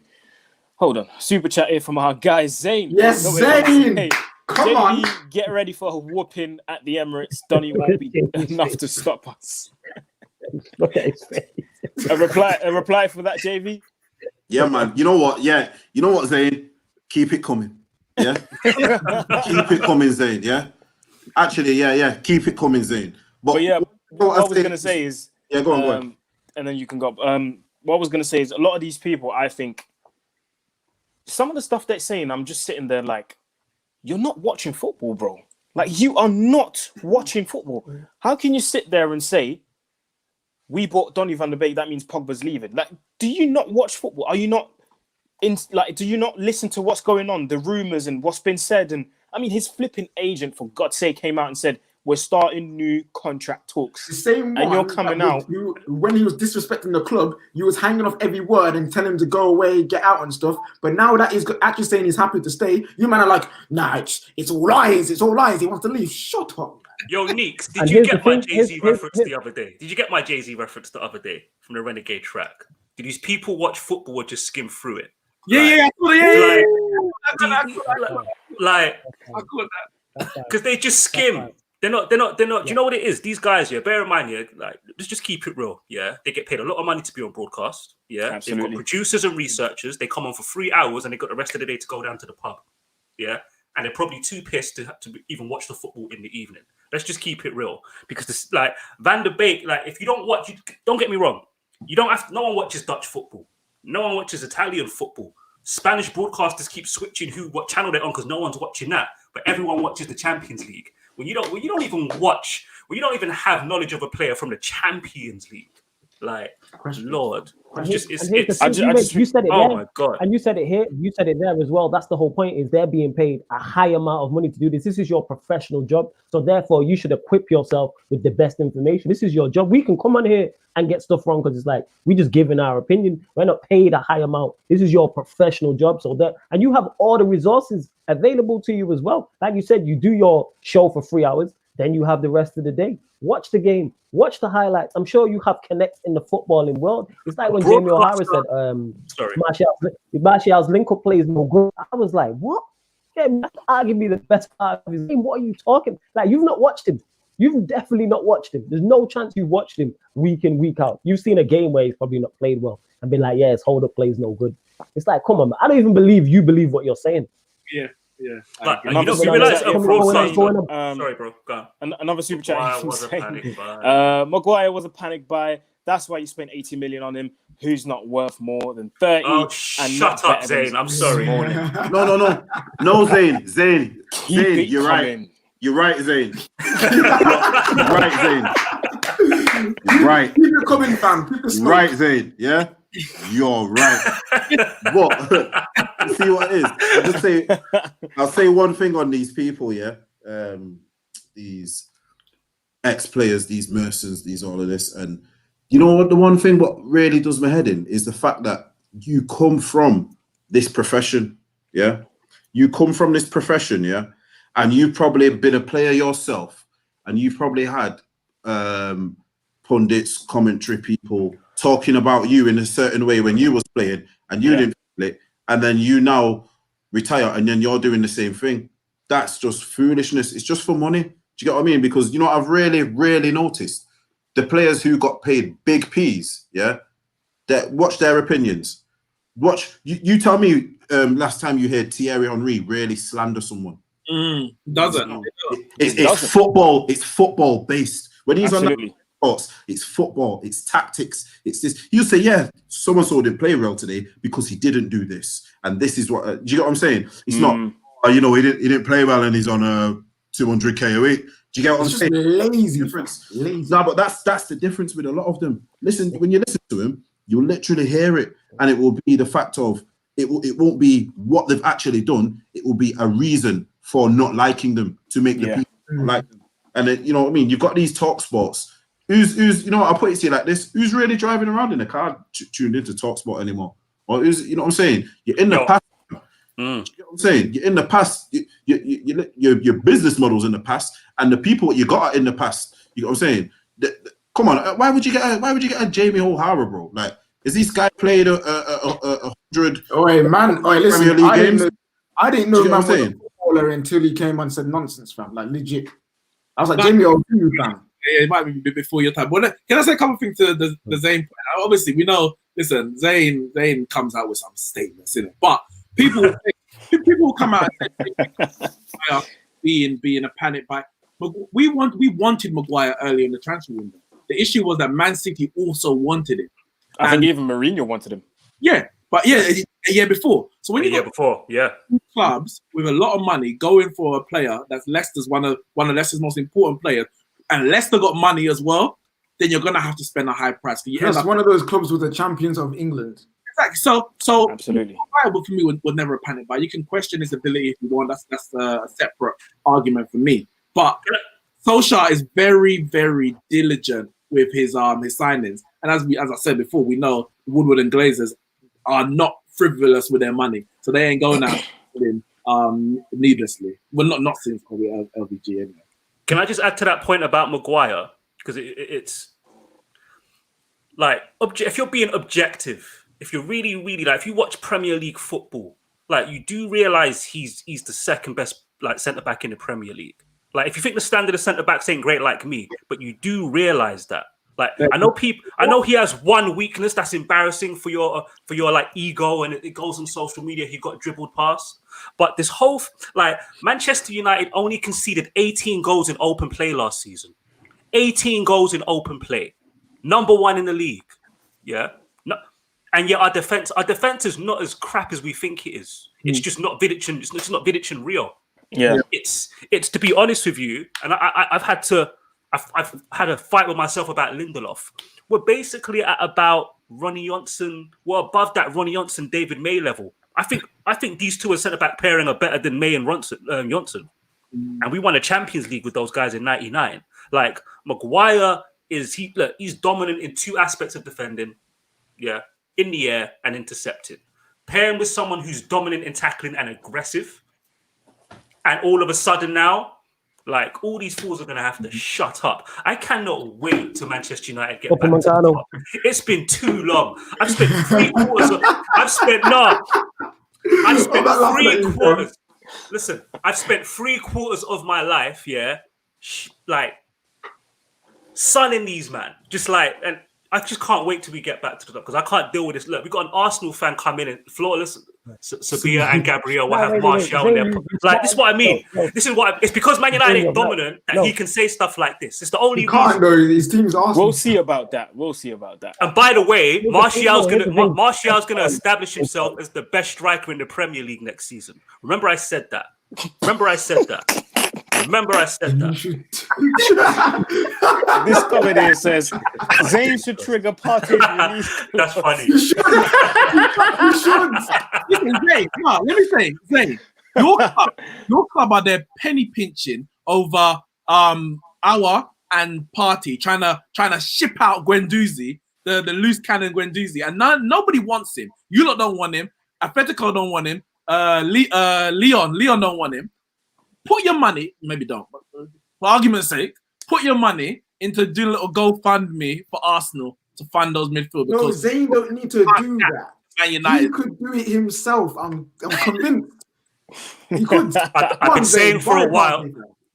Hold on, super chat here from our guy Zane. Yes, Zane. Hey, come on, get ready for a whooping at the Emirates. Donny won't be enough to stop us. Look at his face. A reply for that, JV. Yeah, man. You know what? Yeah, you know what, Zane? Keep it coming. Yeah, keep it coming, Zane. Yeah, actually, yeah, keep it coming, Zane. But yeah, what I was gonna say is, go on. And then you can go. What I was gonna say is, a lot of these people, I think, some of the stuff they're saying, I'm just sitting there like, you're not watching football, bro. Like, you are not watching football. How can you sit there and say, we bought Donny van de Beek, that means Pogba's leaving? Like, do you not watch football? Are you not? Do you not listen to what's going on, the rumors and what's been said? And I mean, his flipping agent, for God's sake, came out and said, we're starting new contract talks. The same and you're coming out. When he was disrespecting the club, you was hanging off every word and telling him to go away, get out and stuff. But now that he's actually saying he's happy to stay, you man are like, nah, it's all lies. It's all lies. He wants to leave. Shut up. Yo, Neeks, did you get my Jay-Z reference the other day? Did you get my Jay-Z reference the other day from the Renegade track? Did these people watch football or just skim through it? Yeah. Because they just skim. They're not. Do you know what it is? These guys, yeah, bear in mind, yeah, like, let's just keep it real, yeah. They get paid a lot of money to be on broadcast, yeah. Absolutely. They've got producers and researchers. They come on for 3 hours and they got the rest of the day to go down to the pub, yeah. And they're probably too pissed to even watch the football in the evening. Let's just keep it real, because this, like, Van de Beek, like, if you don't watch, don't get me wrong, you don't have. No one watches Dutch football. No one watches Italian football. Spanish broadcasters keep switching what channel they're on because no one's watching that. But everyone watches the Champions League. When you don't even have knowledge of a player from the Champions League, like, Lord, you said it there. Oh my God! And you said it here. You said it there as well. That's the whole point. Is they're being paid a high amount of money to do this. This is your professional job. So therefore, you should equip yourself with the best information. This is your job. We can come on here and get stuff wrong because it's like we just giving our opinion. We're not paid a high amount. This is your professional job. So that, and you have all the resources available to you as well. Like you said, you do your show for 3 hours, then you have the rest of the day. Watch the game, watch the highlights. I'm sure you have connects in the footballing world. It's like when Jamie O'Hara said, Martial's link-up play is no good. I was like, what? Yeah, that's arguably the best part of his game. What are you talking? Like, you've not watched him. You've definitely not watched him. There's no chance you've watched him week in, week out. You've seen a game where he's probably not played well and been like, yeah, his hold-up play is no good. It's like, come on, man. I don't even believe you believe what you're saying. Yeah. Yeah. But you Another know, you super realize chat a from broadcast. Sean, Sorry, bro. Go on. another super chat Maguire from was a saying, panic buy. Maguire was a panic buy. That's why you spent 80 million on him, who's not worth more than 30 Oh, and shut not up, better than Zayn. I'm sorry. Smalling. No, Zayn, Keep it you're coming. right. You're right, Zayn. You're right, Zayn. You're right. Keep it coming, fam. Keep the You're smoke. right, Zayn. Yeah, you're right. But see what it is. I'll say one thing on these people. Yeah, these ex-players, these mercenaries, these all of this, and you know what? The one thing what really does my head in is the fact that you come from this profession. Yeah, you come from this profession. Yeah. And you've probably been a player yourself, and you've probably had pundits, commentary people talking about you in a certain way when you was playing, and you didn't play, and then you now retire, and then you're doing the same thing. That's just foolishness. It's just for money. Do you get what I mean? Because you know, I've really noticed the players who got paid big P's. Yeah, that watch their opinions. Watch you tell me last time you heard Thierry Henry really slander someone. Doesn't. It's football. It's football based. When he's Absolutely. on the courts, it's football. It's tactics. It's this. You say, yeah, so and so didn't play well today because he didn't do this, and this is what. Do you get what I'm saying? It's not. You know, he didn't play well, and he's on a 200k a week. Do you get what I'm saying? Lazy. Lazy. No, but that's the difference with a lot of them. Listen, when you listen to him, you'll literally hear it, and it will be the fact of it won't be what they've actually done. It will be a reason for not liking them to make the people like them. And then, you know what I mean? You've got these talk sports. Who's you know what, I'll put it to you like this. Who's really driving around in a car tuned into talk sport anymore? Or who's, you know what I'm saying? You're in the past. You know what I'm saying? You're in the past. Your business models in the past, and the people you got in the past. You know what I'm saying? Come on, why would you get a Jamie O'Hara, bro? Like, is this guy played a 100? Oi, man. Oi, listen. Premier League games? I didn't know Do you man get what I'm was a saying? footballer until he came and said nonsense, fam. Like legit. I was like, Jamie O'Hara, fam. Yeah, it might be a bit before your time. But can I say a couple of things to the Zayn point? Obviously, we know. Listen, Zayn comes out with some statements in it, but people come out and say, being a panic buy. We wanted Maguire early in the transfer window. The issue was that Man City also wanted him. I think even Mourinho wanted him. Yeah, but a year before. So when you got clubs with a lot of money going for a player that's Leicester's one of Leicester's most important players, and Leicester got money as well, then you're gonna have to spend a high price. That's one of those clubs with the champions of England. Exactly. So absolutely, Maguire for me was never a panic buy. You can question his ability if you want. That's a separate argument for me. But Solskjaer is very, very diligent with his signings, and as I said before, we know Woodward and Glazers are not frivolous with their money, so they ain't going out needlessly. Well, not since probably LVG anyway. Can I just add to that point about Maguire? Because it's like, if you're being objective, if you're really, really like, if you watch Premier League football, like you do realize he's the second best like centre back in the Premier League. Like if you think the standard of centre backs ain't great like me, but you do realize that. Like I know he has one weakness that's embarrassing for your like ego, and it goes on social media. He got dribbled past, but this whole like Manchester United only conceded 18 goals in open play last season. 18 goals in open play, number one in the league. Yeah, no, and yet our defense is not as crap as we think it is. It's just not Vidic and it's not Vidic and Rio. Yeah, it's to be honest with you, and I've had a fight with myself about Lindelof. We're basically at about Ronnie Johnson. We're above that Ronnie Johnson, David May level. I think these two centre back pairing are better than May and Johnson. And we won a Champions League with those guys in '99. Like Maguire he's dominant in two aspects of defending, in the air and intercepting. Pairing with someone who's dominant in tackling and aggressive, and all of a sudden now, like all these fools are going to have to shut up. I cannot wait till Manchester United get back to the top. It's been too long. I've spent 3 quarters. Listen, I've spent 3 quarters of my life, like sunning these man, just like, and I just can't wait till we get back to the top because I can't deal with this. Look, we got an Arsenal fan come in and flawless. Sabia and Gabriel will have Martial in their like. This is what I mean. This is what it's because Man United is dominant that he can say stuff like this. It's the only You can't though. These teams are. We'll see about that. And by the way, Martial's gonna establish himself as the best striker in the Premier League next season. Remember, I said that. This comment here says Zayn should trigger party release. That's funny. You should. Listen, Zane, come on, let me say, Zane, your club are there penny pinching over our and Party trying to ship out Guendouzi, the loose cannon Guendouzi, and nobody wants him. You lot don't want him. Atletico don't want him. Leon don't want him. Put your money, maybe don't, but for argument's sake, put your money into doing a little GoFundMe for Arsenal to fund those midfield. No, Zayn don't need to do that. Man United. He could do it himself. I'm convinced. He could. I've been saying for a while.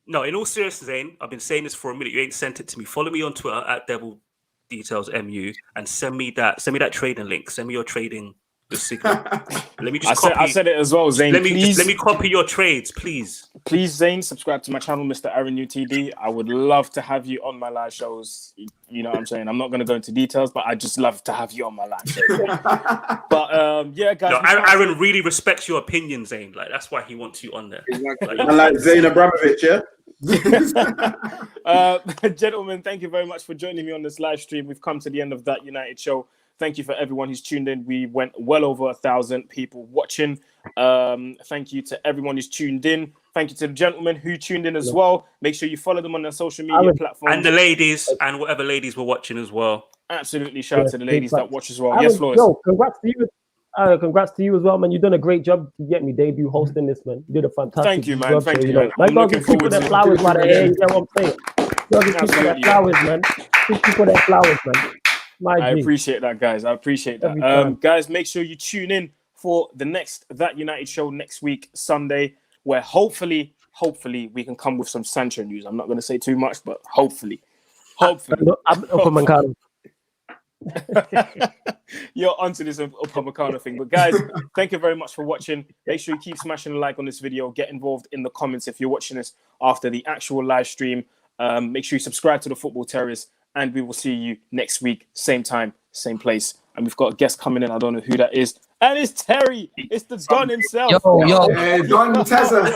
No, in all seriousness, Zayn, I've been saying this for a minute. You ain't sent it to me. Follow me on Twitter at Devil Details MU and send me that trading link. Send me your trading. Signal. Let me just copy. I said it as well, Zayn. Let me copy your trades, please. Please, Zayn, subscribe to my channel, Mr. Aaron UTD. I would love to have you on my live shows. You know what I'm saying? I'm not going to go into details, but I just love to have you on my live shows. But yeah, guys. No, Aaron really respects your opinion, Zayn. Like that's why he wants you on there. Exactly. Like Zayn Abramovich, yeah. Gentlemen, thank you very much for joining me on this live stream. We've come to the end of that United show. Thank you for everyone who's tuned in. We went well over 1,000 people watching. Thank you to everyone who's tuned in. Thank you to the gentlemen who tuned in as well. Make sure you follow them on their social media platforms. And the ladies, and whatever ladies were watching as well. Absolutely. Shout out to the ladies that watch as well. Yes, Flores. Yo, congrats to you. Congrats to you as well, man. You've done a great job to get me debut hosting this, man. You did a fantastic Thank you, man. job. Thank you, man. man. Like, don't give people their flowers, by the way. You know what I'm saying? Don't give people their flowers, man. Give people their flowers, man. I appreciate that, guys. I appreciate that. Guys, make sure you tune in for the next That United show next week, Sunday, where hopefully we can come with some Sancho news. I'm not going to say too much, but hopefully. You're onto this Upamecano thing. But guys, thank you very much for watching. Make sure you keep smashing a like on this video. Get involved in the comments if you're watching this after the actual live stream. Make sure you subscribe to the Football Terrace. And we will see you next week, same time, same place. And we've got a guest coming in. I don't know who that is. And it's Terry. It's the Don himself. Yo. Hey, Don Tessa.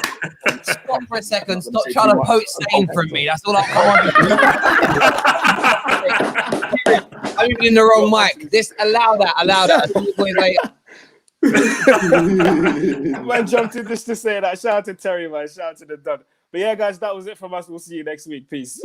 Stop for a second. Stop trying to poach Zayn from me. That's all I come on. I'm even in the wrong mic. Allow that. Man jumped in just to say that. Shout out to Terry, man. Shout out to the Don. But yeah, guys, that was it from us. We'll see you next week. Peace.